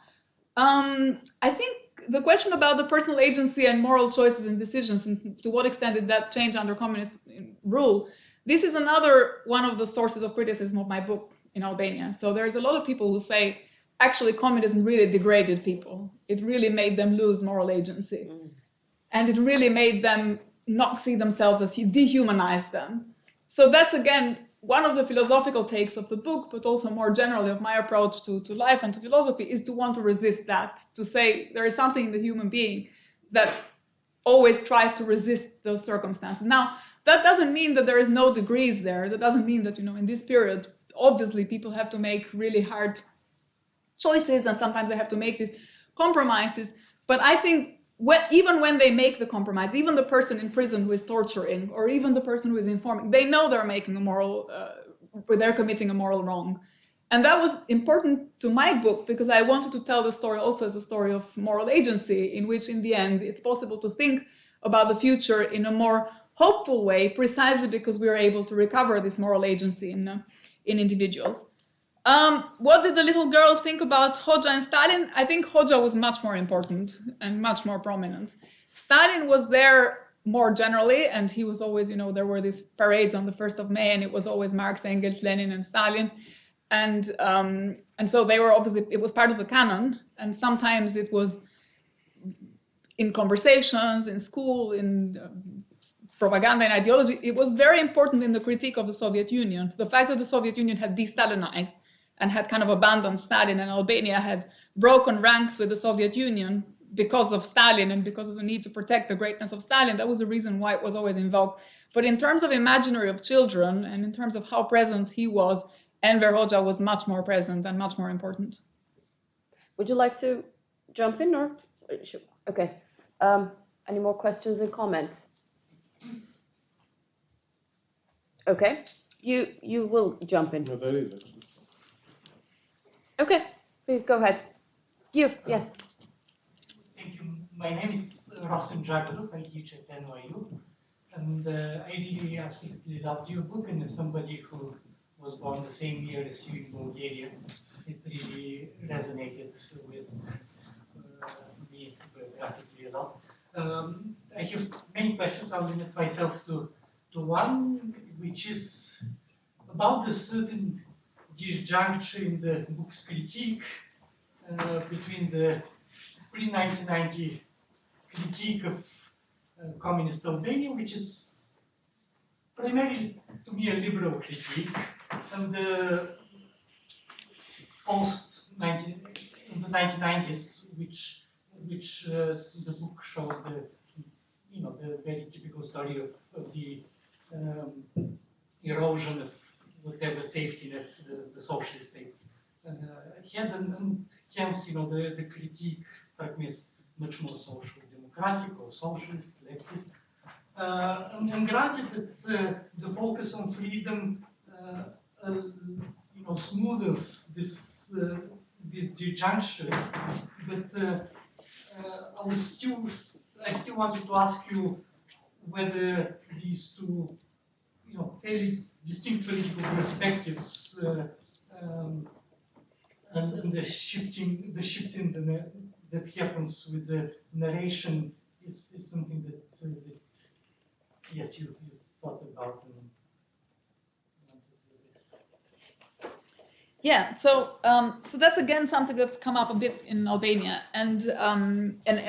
I think the question about the personal agency and moral choices and decisions, and to what extent did that change under communist rule, this is another one of the sources of criticism of my book in Albania. So there's a lot of people who say, actually, communism really degraded people. It really made them lose moral agency. And it really made them not see themselves as dehumanized them. So that's, again, one of the philosophical takes of the book, but also more generally of my approach to life and to philosophy, is to want to resist that, to say there is something in the human being that always tries to resist those circumstances. Now, that doesn't mean that there is no degrees there. That doesn't mean that, in this period, obviously people have to make really hard choices and sometimes they have to make these compromises. But I think even when they make the compromise, even the person in prison who is torturing or even the person who is informing, they know they're making they're committing a moral wrong. And that was important to my book because I wanted to tell the story also as a story of moral agency, in which in the end it's possible to think about the future in a more hopeful way, precisely because we are able to recover this moral agency in individuals. What did the little girl think about Hoja and Stalin? I think Hoja was much more important and much more prominent. Stalin was there more generally, and he was always, there were these parades on the 1st of May, and it was always Marx, Engels, Lenin, and Stalin. And so they were obviously, it was part of the canon, and sometimes it was in conversations, in school, in propaganda and ideology. It was very important in the critique of the Soviet Union. The fact that the Soviet Union had de-Stalinized and had kind of abandoned Stalin, and Albania had broken ranks with the Soviet Union because of Stalin and because of the need to protect the greatness of Stalin, that was the reason why it was always invoked. But in terms of imaginary of children and in terms of how present he was, Enver Hoxha was much more present and much more important. Would you like to jump in or? Okay. Any more questions and comments? Okay. You will jump in. No, there is actually. Okay. Please go ahead. You, yes. Thank you. My name is Rasim Jagalu. I teach at NYU. And I really absolutely loved your book, and as somebody who was born the same year as you in Bulgaria. It really resonated with me biographically a lot. I have many questions. I'll limit myself to one, which is about the certain disjuncture in the book's critique between the pre-1990 critique of communist Albania, which is primarily, to me, a liberal critique, and the in the 1990s, which the book shows the very typical story of the erosion of whatever safety net the socialist states had, and hence the critique struck me as much more social democratic or socialist, leftist. And granted that the focus on freedom smoothens this disjuncture, but I still wanted to ask you whether these two fairly distinct political perspectives and the shifting that happens with the narration is something that yes, you thought about and wanted to do this. Yeah, so that's again something that's come up a bit in Albania, and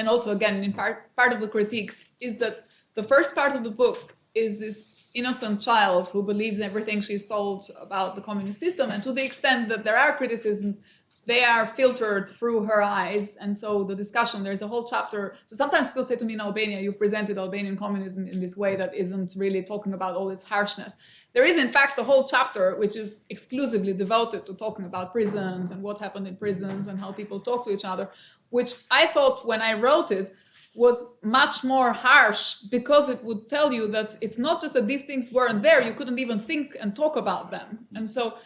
also again in part of the critiques is that the first part of the book is this innocent child who believes everything she's told about the communist system, and to the extent that there are criticisms, they are filtered through her eyes. And so the discussion, there's a whole chapter. So sometimes people say to me in Albania, you've presented Albanian communism in this way that isn't really talking about all its harshness. There is, in fact, a whole chapter which is exclusively devoted to talking about prisons and what happened in prisons and how people talk to each other, which I thought when I wrote it was much more harsh, because it would tell you that it's not just that these things weren't there, you couldn't even think and talk about them. And so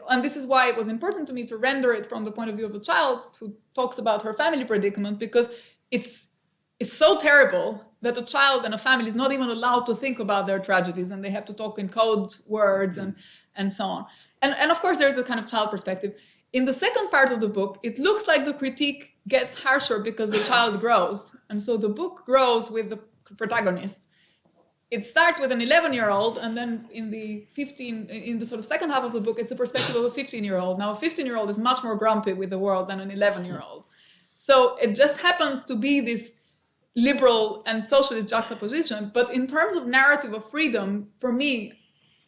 and this is why it was important to me to render it from the point of view of a child who talks about her family predicament, because it's so terrible that a child and a family is not even allowed to think about their tragedies, and they have to talk in code words and so on. And of course, there's a kind of child perspective. In the second part of the book, it looks like the critique gets harsher because the child grows. And so the book grows with the protagonist. It starts with an 11-year-old, and then in the sort of second half of the book, it's the perspective of a 15-year-old. Now, a 15-year-old is much more grumpy with the world than an 11-year-old. So it just happens to be this liberal and socialist juxtaposition. But in terms of narrative of freedom, for me,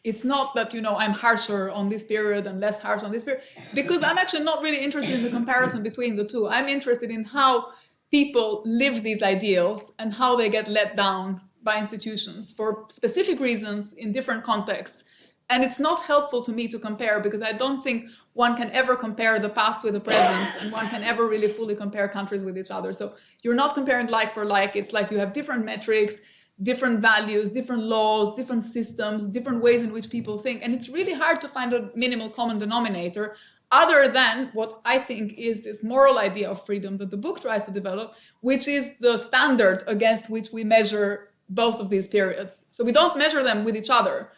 it's not that, I'm harsher on this period and less harsh on this period, because I'm actually not really interested in the comparison between the two. I'm interested in how people live these ideals and how they get let down by institutions for specific reasons in different contexts. And it's not helpful to me to compare, because I don't think one can ever compare the past with the present, and one can ever really fully compare countries with each other. So you're not comparing like for like. It's like you have different metrics, different values, different laws, different systems, different ways in which people think. And it's really hard to find a minimal common denominator other than what I think is this moral idea of freedom that the book tries to develop, which is the standard against which we measure both of these periods. So we don't measure them with each other.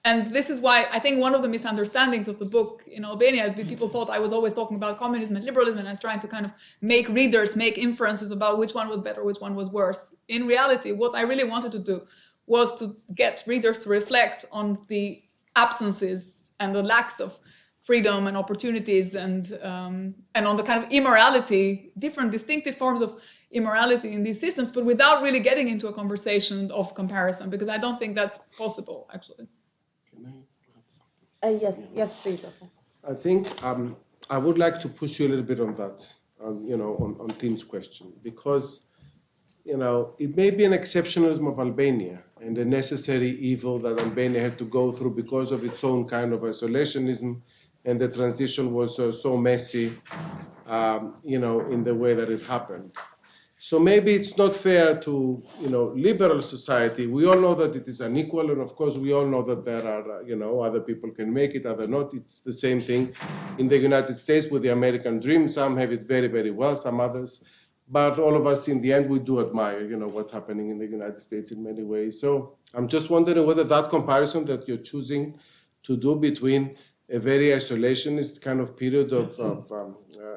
And this is why I think one of the misunderstandings of the book in Albania is that people thought I was always talking about communism and liberalism, and I was trying to kind of make readers make inferences about which one was better, which one was worse. In reality, what I really wanted to do was to get readers to reflect on the absences and the lacks of freedom and opportunities, and on the kind of immorality, different distinctive forms of immorality in these systems, but without really getting into a conversation of comparison, because I don't think that's possible, actually. Yes, please. Okay. I think I would like to push you a little bit on that, on Tim's question, because, it may be an exceptionalism of Albania and a necessary evil that Albania had to go through because of its own kind of isolationism, and the transition was so messy, in the way that it happened. So maybe it's not fair to, liberal society. We all know that it is unequal, and of course we all know that there are, other people can make it, other not. It's the same thing in the United States with the American dream. Some have it very, very well, some others. But all of us, in the end, we do admire, what's happening in the United States in many ways. So I'm just wondering whether that comparison that you're choosing to do between a very isolationist kind of period of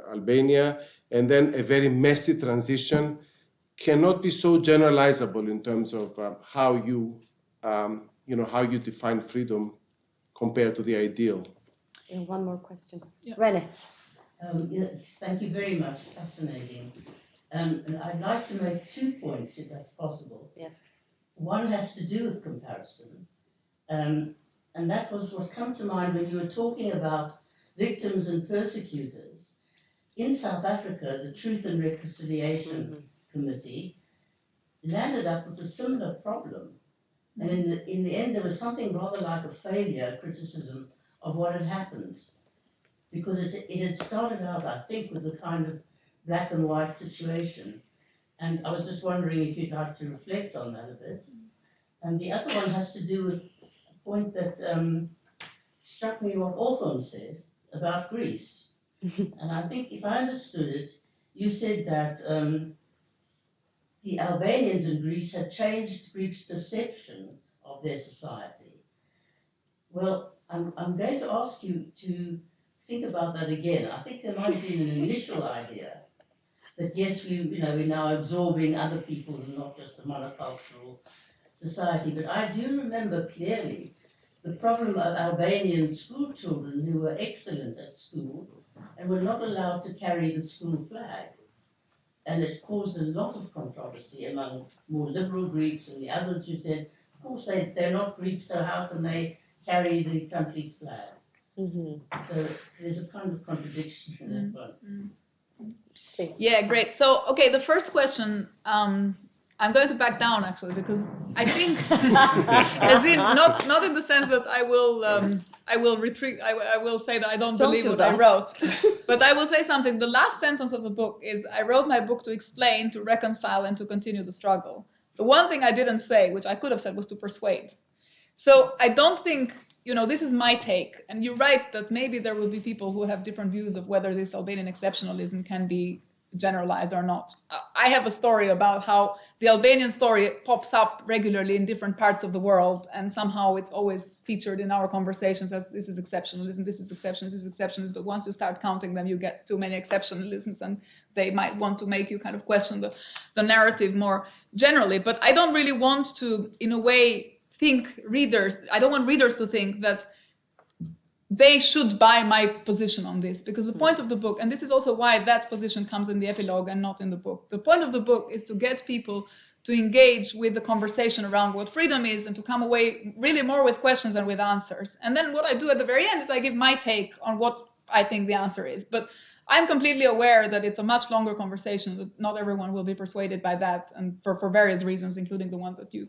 Albania, and then a very messy transition, cannot be so generalizable in terms of how you define freedom compared to the ideal. And one more question. Yeah. Rene. Yes, thank you very much. Fascinating. And I'd like to make 2 points, if that's possible. Yes. One has to do with comparison. And that was what came to mind when you were talking about victims and persecutors. In South Africa, the Truth and Reconciliation Committee landed up with a similar problem. And in the end, there was something rather like a failure, criticism of what had happened. Because it had started out, I think, with a kind of black and white situation. And I was just wondering if you'd like to reflect on that a bit. And the other one has to do with a point that struck me what Othon said about Greece. And I think, if I understood it, you said that the Albanians in Greece had changed Greece's perception of their society. Well, I'm going to ask you to think about that again. I think there might have been an initial idea that yes, we're now absorbing other people's and not just a monocultural society. But I do remember clearly the problem of Albanian school children who were excellent at school and were not allowed to carry the school flag. And it caused a lot of controversy among more liberal Greeks and the others who said, of course, they're not Greeks, so how can they carry the country's flag? So there's a kind of contradiction in that one. Yeah, great. So, okay, the first question, I'm going to back down actually, because I think, as in not in the sense that I will retreat. I will say that I don't believe what I wrote, but I will say something. The last sentence of the book is, I wrote my book to explain, to reconcile, and to continue the struggle. The one thing I didn't say, which I could have said, was to persuade. So I don't think, this is my take, and you're right that maybe there will be people who have different views of whether this Albanian exceptionalism can be generalized or not. I have a story about how the Albanian story pops up regularly in different parts of the world, and somehow it's always featured in our conversations as this is exceptionalism, this is exceptionalism, this is exceptionalism, but once you start counting them, you get too many exceptionalisms, and they might want to make you kind of question the narrative more generally. But I don't really want to, in a way, I don't want readers to think that they should buy my position on this, because the point of the book, and this is also why that position comes in the epilogue and not in the book, the point of the book is to get people to engage with the conversation around what freedom is and to come away really more with questions than with answers. And then what I do at the very end is I give my take on what I think the answer is. But I'm completely aware that it's a much longer conversation, that not everyone will be persuaded by that, and for various reasons, including the ones that you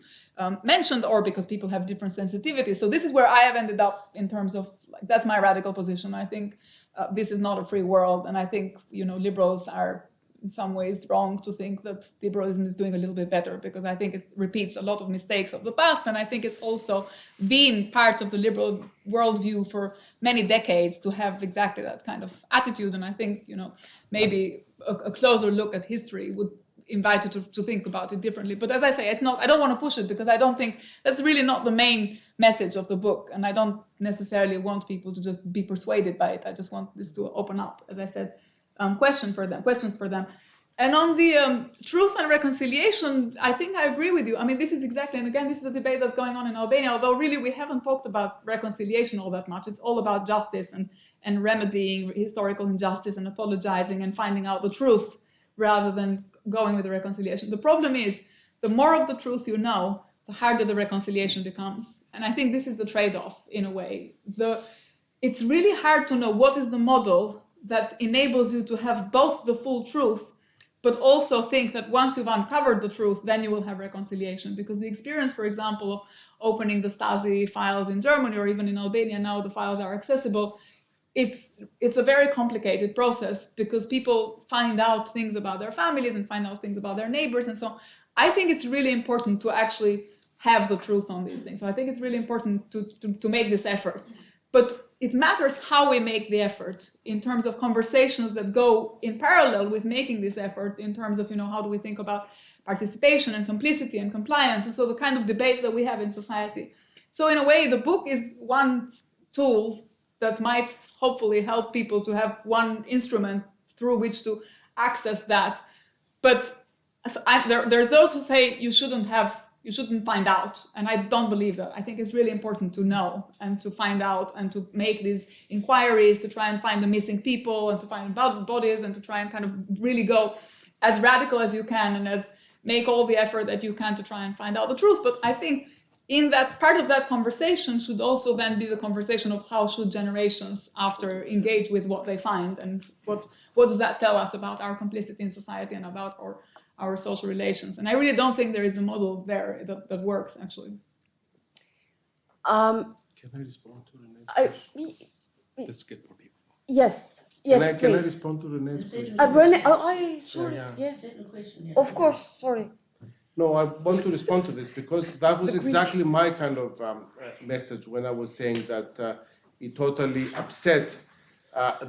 mentioned, or because people have different sensitivities. So this is where I have ended up in terms of, that's my radical position. I think this is not a free world, and I think, liberals are in some ways wrong to think that liberalism is doing a little bit better, because I think it repeats a lot of mistakes of the past, and I think it's also been part of the liberal worldview for many decades to have exactly that kind of attitude. And I think, maybe a closer look at history would invite you to think about it differently. But as I say, I don't want to push it, because I don't think that's really not the main message of the book, and I don't necessarily want people to just be persuaded by it. I just want this to open up, as I said, questions for them. And on the truth and reconciliation, I think I agree with you. I mean, this is exactly, and again, this is a debate that's going on in Albania, although really we haven't talked about reconciliation all that much. It's all about justice and remedying historical injustice and apologizing and finding out the truth rather than going with the reconciliation. The problem is, the more of the truth you know, the harder the reconciliation becomes. And I think this is the trade-off in a way. It's really hard to know what is the model that enables you to have both the full truth, but also think that once you've uncovered the truth, then you will have reconciliation. Because the experience, for example, of opening the Stasi files in Germany, or even in Albania now the files are accessible, it's a very complicated process, because people find out things about their families and find out things about their neighbors. And so I think it's really important to actually have the truth on these things. So I think it's really important to make this effort. But it matters how we make the effort in terms of conversations that go in parallel with making this effort, in terms of, how do we think about participation and complicity and compliance, and so the kind of debates that we have in society. So in a way, the book is one tool that might hopefully help people to have one instrument through which to access that. But there's those who say you shouldn't find out, and I don't believe that. I think it's really important to know and to find out and to make these inquiries, to try and find the missing people and to find bodies and to try and kind of really go as radical as you can and make all the effort that you can to try and find out the truth. But I think in that part of that conversation should also then be the conversation of how should generations after engage with what they find, and what does that tell us about our complicity in society and about our social relations. And I really don't think there is a model there that works, actually. Can I respond to Renee's question? Let's get more people. Yes, Can I please. respond to Renee's question? Sorry, Yeah. yes. Of course, sorry. No, I want to respond to this because that was exactly my kind of message when I was saying that it totally upset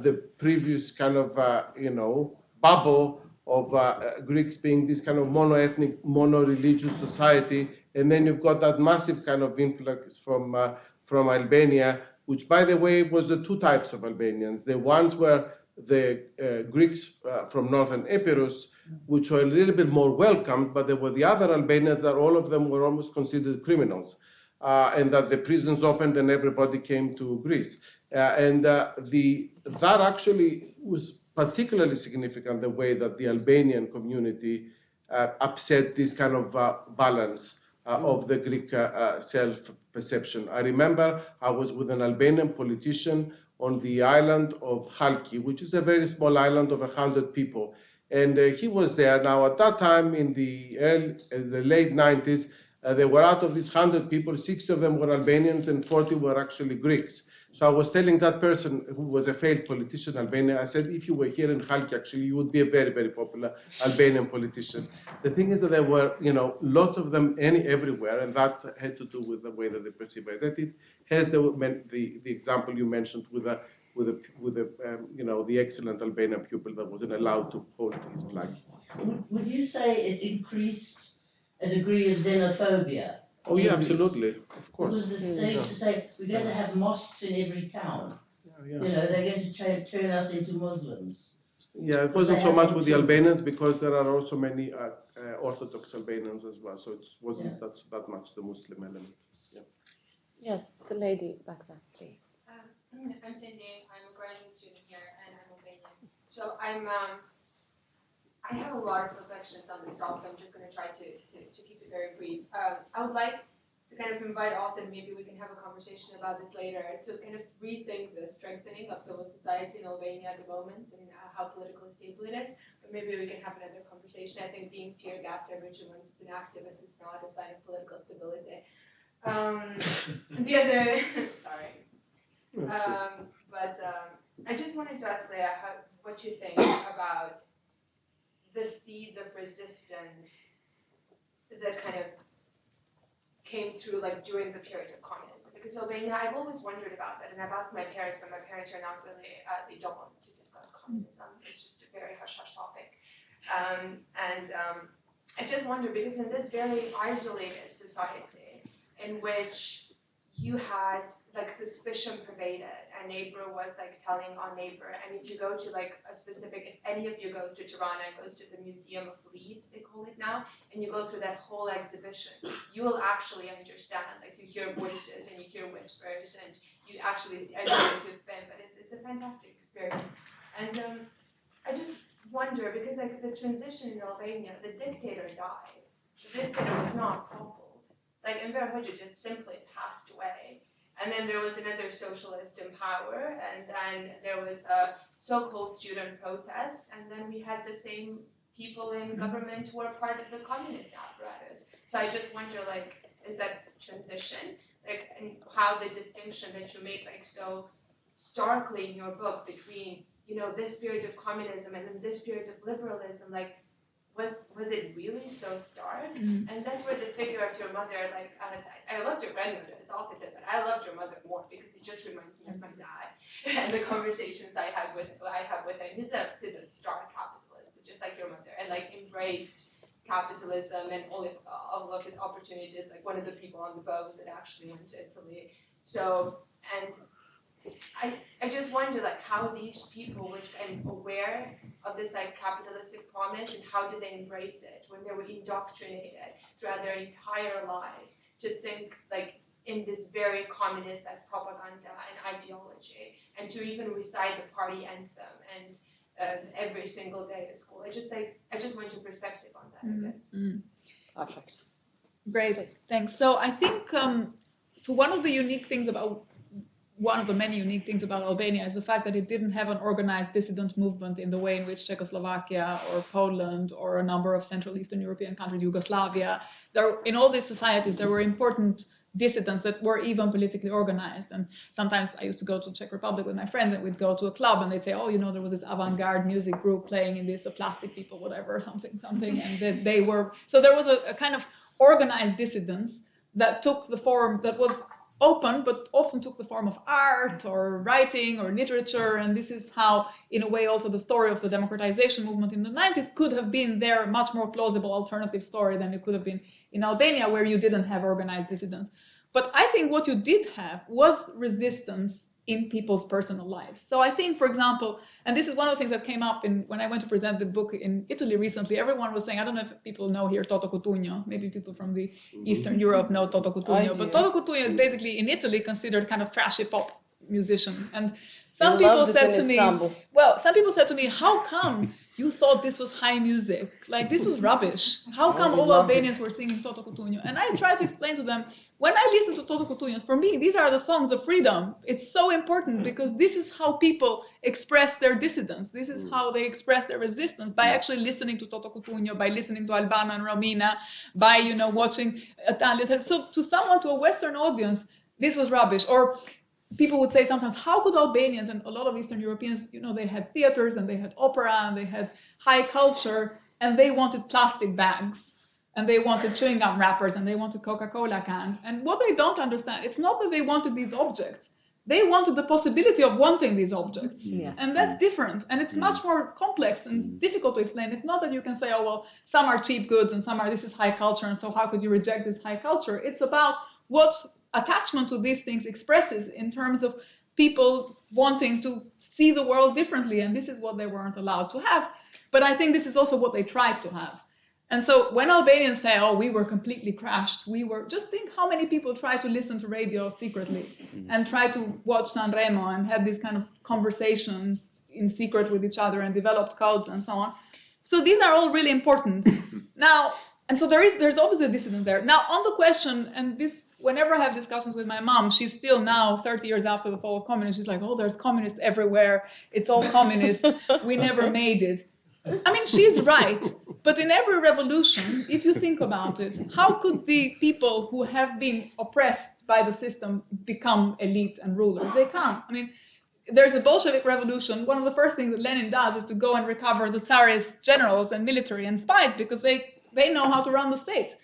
the previous kind of, bubble of Greeks being this kind of mono-ethnic, mono-religious society. And then you've got that massive kind of influx from Albania, which, by the way, was the two types of Albanians. The ones were the Greeks from northern Epirus, which were a little bit more welcomed, but there were the other Albanians that all of them were almost considered criminals, and that the prisons opened and everybody came to Greece. That actually was particularly significant, the way that the Albanian community upset this kind of balance of the Greek self-perception. I remember I was with an Albanian politician on the island of Halki, which is a very small island of 100 people. And he was there. Now, at that time, in the late 90s, there were out of these 100 people, 60 of them were Albanians and 40 were actually Greeks. So I was telling that person who was a failed politician, Albania, I said, if you were here in Halki, actually, you would be a very, very popular Albanian politician. The thing is that there were, lots of them everywhere, and that had to do with the way that they perceive identity. Hence, the example you mentioned with the excellent Albanian pupil that wasn't allowed to hold his flag. Would you say it increased a degree of xenophobia? Oh yeah, absolutely, of course. Because they used to say, we're going to have mosques in every town. Yeah. They're going to turn us into Muslims. Yeah, it wasn't so much with the Albanians because there are also many Orthodox Albanians as well. So it wasn't that much the Muslim element. Yeah. Yes, the lady back there, please. I'm Cindy. I'm a graduate student here, and I'm Albanian. So I have a lot of reflections on this talk, so I'm just going to try to keep it very brief. I would like to kind of invite Othon, maybe we can have a conversation about this later, to kind of rethink the strengthening of civil society in Albania at the moment and how politically stable it is. But maybe we can have another conversation. I think being tear gassed every 2 months as an activist is not a sign of political stability. The other, sorry. I just wanted to ask Lea what you think about the seeds of resistance that kind of came through during the period of communism. Because Albania, I've always wondered about that, and I've asked my parents, but my parents are not really, they don't want to discuss communism. It's just a very hush-hush topic. I just wonder, because in this very isolated society, in which you had suspicion pervaded, and neighbor was telling on neighbor, and if you go to if any of you goes to Tirana and goes to the Museum of Leaves, they call it now, and you go through that whole exhibition, you will actually understand, you hear voices and you hear whispers, and you actually see, I don't know if you've been, but it's a fantastic experience. And I just wonder, because the transition in Albania, the dictator died. The dictator was not toppled. Enver Hoja just simply passed away. And then there was another socialist in power, and then there was a so-called student protest, and then we had the same people in government who were part of the communist apparatus. So I just wonder, is that transition, and how the distinction that you make so starkly in your book between, this period of communism and then this period of liberalism, was it really so stark? Mm. And that's where the figure of your mother, I loved your grandmother as opposite, but I loved your mother more because it just reminds me of my dad and the conversations I have with him. He's a stark capitalist, just like your mother, and embraced capitalism and all of his opportunities. One of the people on the boat that actually went to Italy. So, and I just wonder like how these people which are aware of this like capitalistic promise and how do they embrace it when they were indoctrinated throughout their entire lives to think like in this very communist like propaganda and ideology, and to even recite the party anthem and every single day at school. I just want your perspective on that, I guess. Perfect. Great, thanks. So I think so one of the many unique things about Albania is the fact that it didn't have an organized dissident movement in the way in which Czechoslovakia or Poland or a number of Central Eastern European countries, Yugoslavia, in all these societies, there were important dissidents that were even politically organized. And sometimes I used to go to the Czech Republic with my friends and we'd go to a club and they'd say, oh, there was this avant-garde music group playing in this, the Plastic People, whatever, something. And they were, so there was a kind of organized dissidence that took the form, that was open, but often took the form of art or writing or literature. And this is how, in a way, also the story of the democratization movement in the 90s could have been their much more plausible alternative story than it could have been in Albania, where you didn't have organized dissidents. But I think what you did have was resistance in people's personal lives. So I think, for example, and this is one of the things that came up when I went to present the book in Italy recently, everyone was saying, I don't know if people know here Toto Cutugno, maybe people from the Eastern Europe know Toto Cutugno, but Toto Cutugno is basically in Italy considered kind of trashy pop musician. And some people said to me, how come you thought this was high music? Like, this was rubbish. How come all Albanians were singing Toto Cutugno? And I tried to explain to them, when I listen to Toto Cutugno, for me, these are the songs of freedom. It's so important because this is how people express their dissidence. This is how they express their resistance, by actually listening to Toto Cutugno, by listening to Albano and Romina, by, watching Italian. So to a Western audience, this was rubbish. Or people would say sometimes, how could Albanians and a lot of Eastern Europeans, they had theaters and they had opera and they had high culture and they wanted plastic bags and they wanted chewing gum wrappers and they wanted Coca-Cola cans. And what they don't understand, it's not that they wanted these objects. They wanted the possibility of wanting these objects. Yes. And that's different. And it's much more complex and difficult to explain. It's not that you can say, oh, well, some are cheap goods and this is high culture. And so how could you reject this high culture? It's about what attachment to these things expresses in terms of people wanting to see the world differently. And this is what they weren't allowed to have. But I think this is also what they tried to have. And so when Albanians say, oh, we were completely crashed, just think how many people try to listen to radio secretly and try to watch Sanremo and have these kind of conversations in secret with each other and developed cults and so on. So these are all really important. Now, and so there's obviously a dissident there. Now, on the question, and this, whenever I have discussions with my mom, she's still now 30 years after the fall of communism, she's like, oh, there's communists everywhere. It's all communist. We never made it. I mean, she's right. But in every revolution, if you think about it, how could the people who have been oppressed by the system become elite and rulers? They can't. I mean, there's the Bolshevik revolution. One of the first things that Lenin does is to go and recover the Tsarist generals and military and spies because they know how to run the state.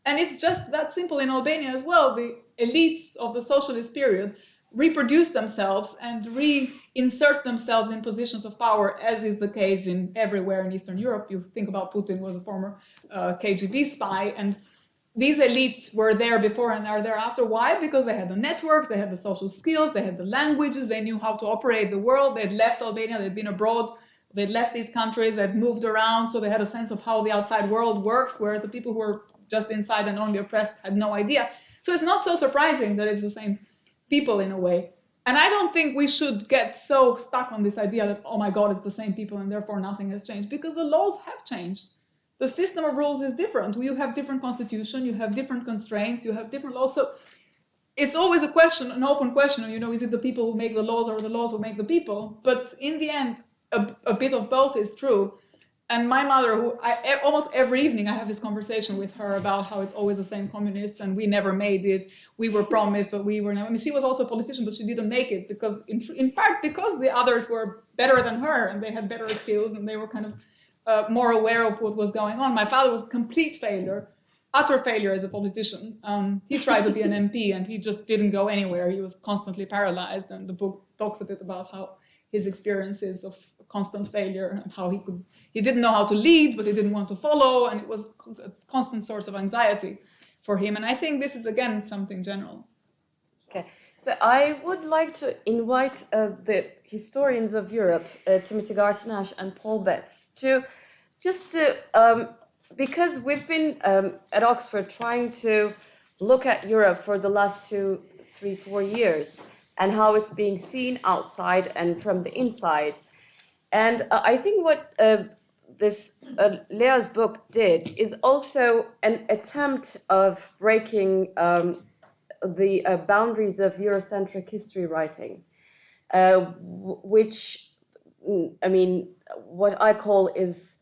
And it's just that simple in Albania as well. The elites of the socialist period reproduce themselves and reinsert themselves in positions of power, as is the case in everywhere in Eastern Europe. You think about Putin was a former KGB spy, and these elites were there before and are there after. Why? Because they had the networks, they had the social skills, they had the languages, they knew how to operate the world. They'd left Albania, they'd been abroad, they'd left these countries, they'd moved around, so they had a sense of how the outside world works, whereas the people who were just inside and only oppressed had no idea. So it's not so surprising that it's the same people in a way. And I don't think we should get so stuck on this idea that, oh my God, it's the same people and therefore nothing has changed, because the laws have changed. The system of rules is different. You have different constitution, you have different constraints, you have different laws. So it's always a question, an open question, is it the people who make the laws or the laws who make the people? But in the end, a bit of both is true. And my mother, almost every evening I have this conversation with her about how it's always the same communists and we never made it. We were promised, but we were never. I mean, she was also a politician, but she didn't make it because, in part, because the others were better than her and they had better skills and they were kind of more aware of what was going on. My father was a complete failure, utter failure as a politician. He tried to be an MP and he just didn't go anywhere. He was constantly paralyzed, and the book talks a bit about how his experiences of constant failure and how he didn't know how to lead, but he didn't want to follow, and it was a constant source of anxiety for him. And I think this is, again, something general. Okay, So I would like to invite the historians of Europe, Timothy Gartinash and Paul Betts, because we've been at Oxford trying to look at Europe for the last 2, 3, 4 years and how it's being seen outside and from the inside. And I think what this Lea's book did is also an attempt of breaking the boundaries of Eurocentric history writing, which, I mean, what I call is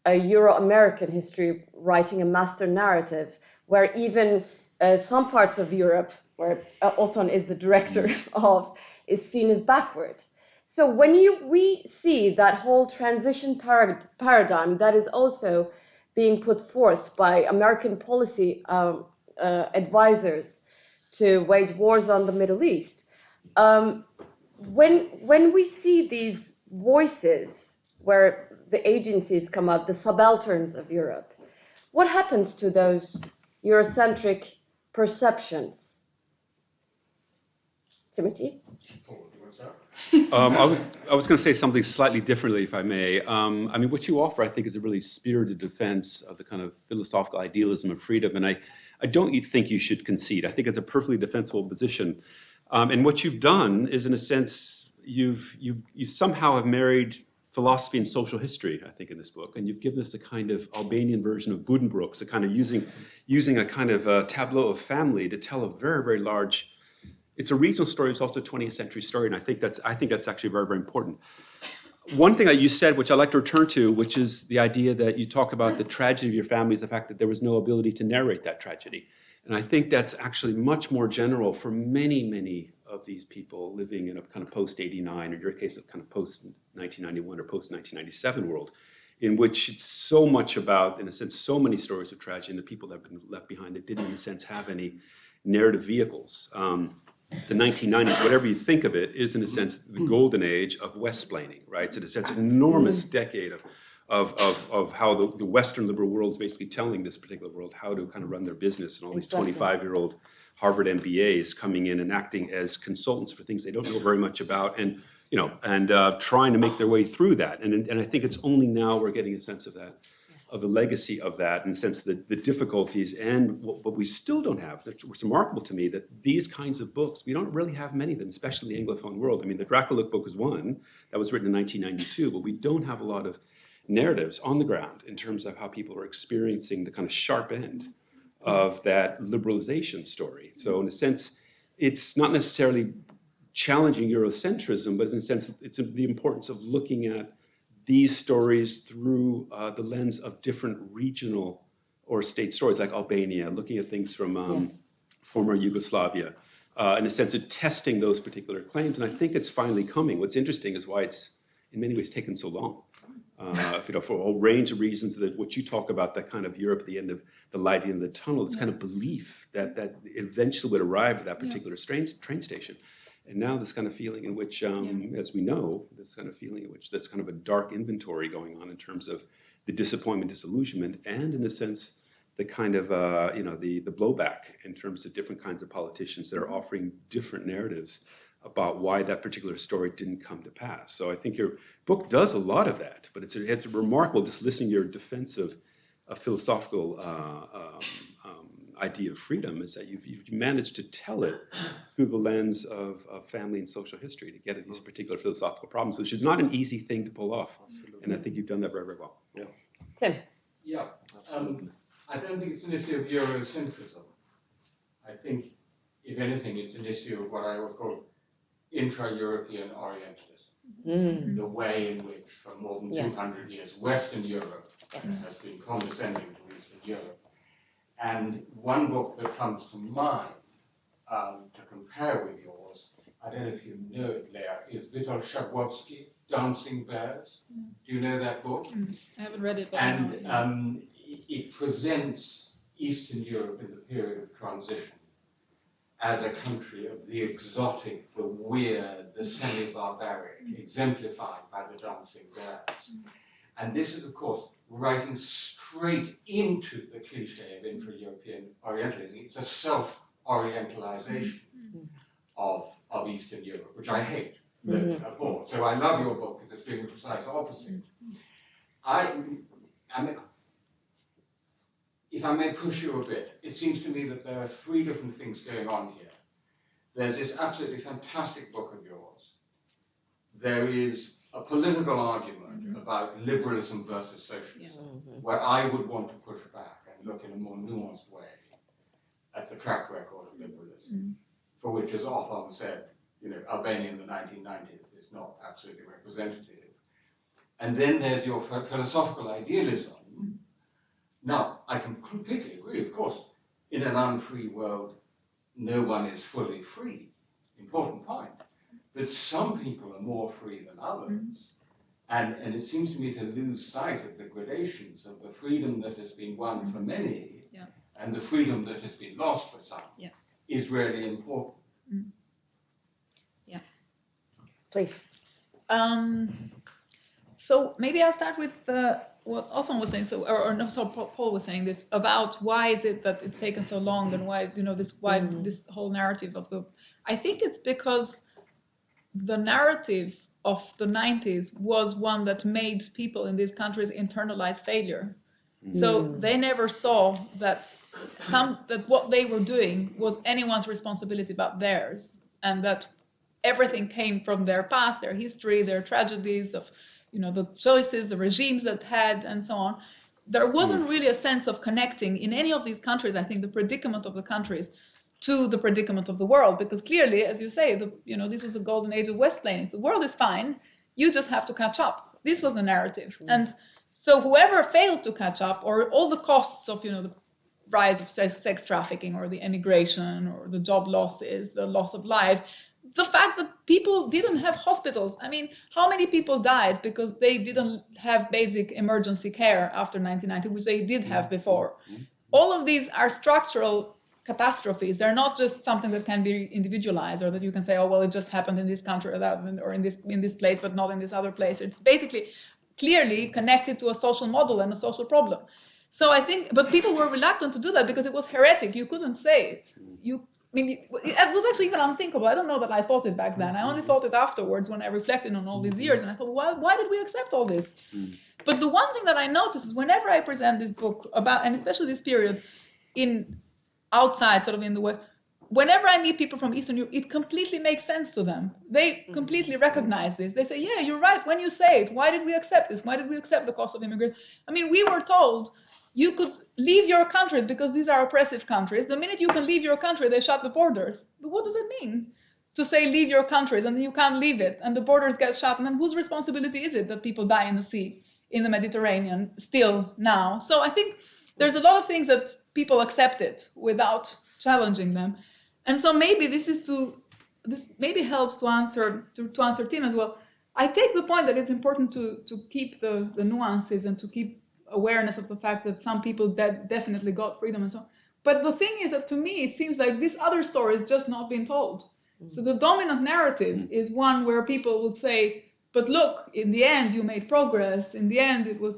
a Euro-American history writing, a master narrative, where even some parts of Europe, where Othon is the director of, is seen as backward. So when we see that whole transition paradigm that is also being put forth by American policy advisors to wage wars on the Middle East, when we see these voices where the agencies come out, the subalterns of Europe, what happens to those Eurocentric perceptions? Timothy? I was going to say something slightly differently, if I may. I mean, what you offer, I think, is a really spirited defense of the kind of philosophical idealism of freedom, and I don't think you should concede. I think it's a perfectly defensible position. And what you've done is, in a sense, you somehow have married philosophy and social history, I think, in this book, and you've given us a kind of Albanian version of Buddenbrooks, a kind of using a kind of tableau of family to tell a very, very large. It's a regional story. It's also a 20th century story, and I think that's actually very, very important. One thing that you said, which I'd like to return to, which is the idea that you talk about the tragedy of your family, is the fact that there was no ability to narrate that tragedy. And I think that's actually much more general for many, many of these people living in a kind of post-89, or in your case, a kind of post-1991 or post-1997 world, in which it's so much about, in a sense, so many stories of tragedy, and the people that have been left behind that didn't, in a sense, have any narrative vehicles. The 1990s, whatever you think of it, is in a sense the golden age of West-splaining, right? So in a sense, an enormous decade of how the Western liberal world is basically telling this particular world how to kind of run their business, and all these 25-year-old Harvard MBAs coming in and acting as consultants for things they don't know very much about, and trying to make their way through that. And I think it's only now we're getting a sense of that, of the legacy of that, in the sense of the difficulties, and what we still don't have. It's remarkable to me that these kinds of books, we don't really have many of them, especially in the Anglophone world. I mean, the Dracula book was one that was written in 1992, but we don't have a lot of narratives on the ground in terms of how people are experiencing the kind of sharp end of that liberalization story. So in a sense, it's not necessarily challenging Eurocentrism, but in a sense, it's the importance of looking at these stories through the lens of different regional or state stories, like Albania, looking at things from former Yugoslavia, in a sense of testing those particular claims. And I think it's finally coming. What's interesting is why it's in many ways taken so long. For a whole range of reasons, that what you talk about, that kind of Europe at the end of the light at the end of the tunnel, this kind of belief that eventually would arrive at that particular train station. And now this kind of feeling in which, as we know, this kind of feeling in which there's kind of a dark inventory going on in terms of the disappointment, disillusionment, and in a sense, the kind of, the blowback in terms of different kinds of politicians that are offering different narratives about why that particular story didn't come to pass. So I think your book does a lot of that, but it's remarkable just listening to your defense of a philosophical idea of freedom, is that you've managed to tell it through the lens of family and social history to get at these particular philosophical problems, which is not an easy thing to pull off. Absolutely. And I think you've done that very, very well. Yeah. Tim. Yeah. I don't think it's an issue of Eurocentrism. I think, if anything, it's an issue of what I would call intra-European Orientalism. The way in which, for more than 200 years, Western Europe has been condescending to Eastern Europe. And one book that comes to mind to compare with yours, I don't know if you know it, Lea, is Witold Szabłowski, Dancing Bears. Do you know that book? I haven't read it, but and it presents Eastern Europe in the period of transition as a country of the exotic, the weird, the semi-barbaric, exemplified by the Dancing Bears. And this is, of course, writing straight into the cliche of intra-European Orientalism. It's a self-orientalization of Eastern Europe, which I hate, abhor. So I love your book because it's doing the precise opposite. I mean, if I may push you a bit, it seems to me that there are three different things going on here. There's this absolutely fantastic book of yours. There is a political argument about liberalism versus socialism, where I would want to push back and look in a more nuanced way at the track record of liberalism, for which, as Othon said, Albania in the 1990s is not absolutely representative. And then there's your philosophical idealism. Now, I can completely agree, of course, in an unfree world, no one is fully free. Important point. But some people are more free than others. And it seems to me to lose sight of the gradations of the freedom that has been won for many and the freedom that has been lost for some is really important. Please. So maybe I'll start with what Othon was saying. So, Paul was saying this about why is it that it's taken so long, and why this whole narrative of the. I think it's because the narrative of the 90s was one that made people in these countries internalize failure. So they never saw that what they were doing was anyone's responsibility but theirs, and that everything came from their past, their history, their tragedies, of the choices, the regimes that had, and so on. There wasn't really a sense of connecting in any of these countries, I think, the predicament of the countries to the predicament of the world, because clearly, as you say, this was the golden age of Westplaining. The world is fine, you just have to catch up. This was the narrative. And so whoever failed to catch up, or all the costs of the rise of sex trafficking, or the emigration, or the job losses, the loss of lives, the fact that people didn't have hospitals. I mean, how many people died because they didn't have basic emergency care after 1990, which they did have before? All of these are structural catastrophes. They're not just something that can be individualized, or that you can say, oh, well, it just happened in this country, or that, or in this place, but not in this other place. It's basically clearly connected to a social model and a social problem. So I think, but people were reluctant to do that because it was heretic. You couldn't say it. It was actually even unthinkable. I don't know that I thought it back then. I only thought it afterwards when I reflected on all these years, and I thought, why did we accept all this? But the one thing that I notice is whenever I present this book about, and especially this period outside, sort of in the West, whenever I meet people from Eastern Europe, it completely makes sense to them. They completely recognize this. They say, yeah, you're right when you say it. Why did we accept this? Why did we accept the cost of immigration? I mean, we were told you could leave your countries because these are oppressive countries. The minute you can leave your country, they shut the borders. But what does it mean to say leave your countries and then you can't leave it and the borders get shut? And then whose responsibility is it that people die in the sea, in the Mediterranean, still now? So I think there's a lot of things that people accepted without challenging them. And so maybe this maybe helps to answer Tim as well. I take the point that it's important to keep the nuances and to keep awareness of the fact that some people definitely got freedom and so on. But the thing is that to me, it seems like this other story is just not being told. So the dominant narrative is one where people would say, but look, in the end, you made progress. In the end, it was,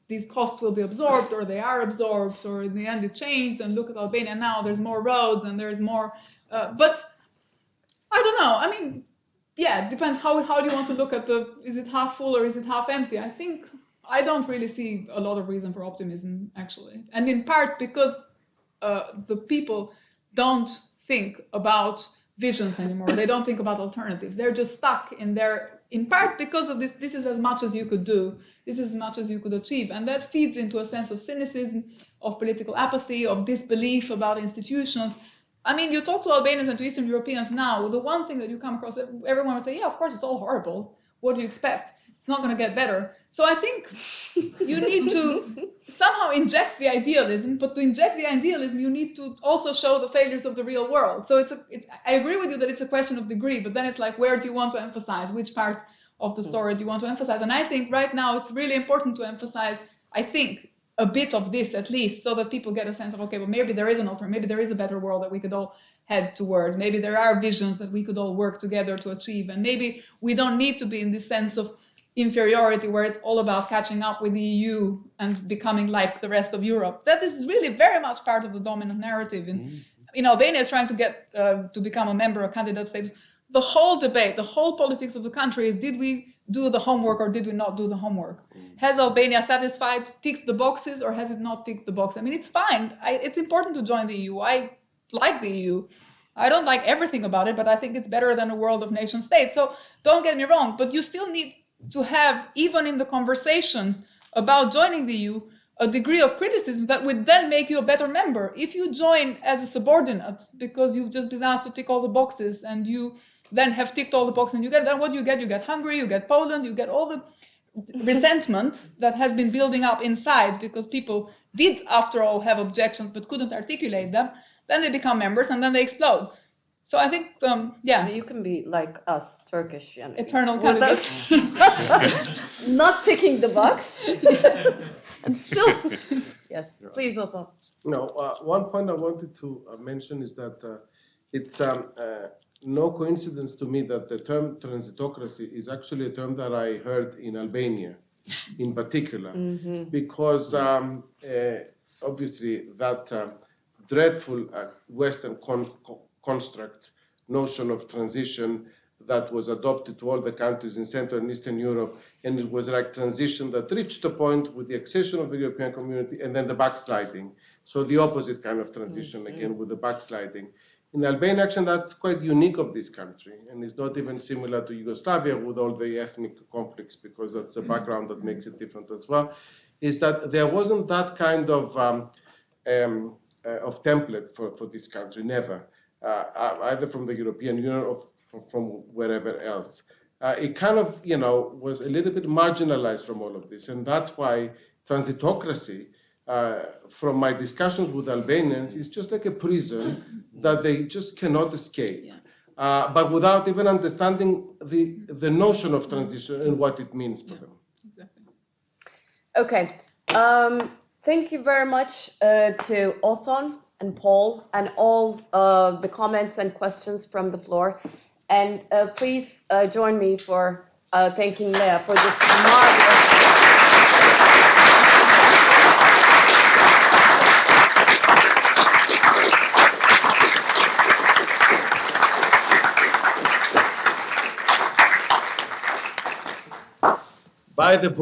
these costs will be absorbed, or they are absorbed, or in the end it changed, and look at Albania now, there's more roads and there's more, but I don't know. I mean, yeah, it depends how do you want to look at is it half full or is it half empty? I think I don't really see a lot of reason for optimism, actually. And in part because the people don't think about visions anymore. They don't think about alternatives. They're just stuck in part because of this is as much as you could do. This is as much as you could achieve. And that feeds into a sense of cynicism, of political apathy, of disbelief about institutions. I mean, you talk to Albanians and to Eastern Europeans now, the one thing that you come across, everyone would say, yeah, of course, it's all horrible. What do you expect? It's not going to get better. So I think you need to somehow inject the idealism, but to inject the idealism, you need to also show the failures of the real world. So I agree with you that it's a question of degree, but then it's like, where do you want to emphasize? Which part of the story do you want to emphasize? And I think right now it's really important to emphasize, I think, a bit of this at least, so that people get a sense of, okay, well, maybe there is an alternative, maybe there is a better world that we could all head towards. Maybe there are visions that we could all work together to achieve. And maybe we don't need to be in this sense of inferiority where it's all about catching up with the EU and becoming like the rest of Europe. That is really very much part of the dominant narrative. Albania is trying to get to become a member, a candidate state. The whole debate, the whole politics of the country is, did we do the homework or did we not do the homework? Has Albania satisfied, ticked the boxes, or has it not ticked the box? I mean, it's fine. It's important to join the EU. I like the EU. I don't like everything about it, but I think it's better than a world of nation states. So don't get me wrong, but you still need to have, even in the conversations about joining the EU, a degree of criticism that would then make you a better member. If you join as a subordinate because you've just been asked to tick all the boxes and you then have ticked all the boxes and then what do you get? You get Hungary, you get Poland, you get all the resentment that has been building up inside because people did, after all, have objections but couldn't articulate them. Then they become members and then they explode. So I think, You can be like us, Turkish. Eternal candidates. Not ticking the box. And still, yes, please, Othon. No, one point I wanted to mention is that it's no coincidence to me that the term transitocracy is actually a term that I heard in Albania, in particular, because obviously that dreadful Western construct notion of transition that was adopted to all the countries in Central and Eastern Europe, and it was like transition that reached a point with the accession of the European Community and then the backsliding. So the opposite kind of transition again with the backsliding. In Albania, actually, that's quite unique of this country, and it's not even similar to Yugoslavia with all the ethnic conflicts, because that's a background that makes it different as well, is that there wasn't that kind of template for this country, never, either from the European Union or from wherever else. It kind of, was a little bit marginalized from all of this, and that's why transitocracy, from my discussions with Albanians, is just like a prison that they just cannot escape, but without even understanding the notion of transition and what it means for them. Exactly. Okay. Thank you very much to Othon and Paul and all the comments and questions from the floor. And please join me for thanking Lea for this marvelous. Buy the book.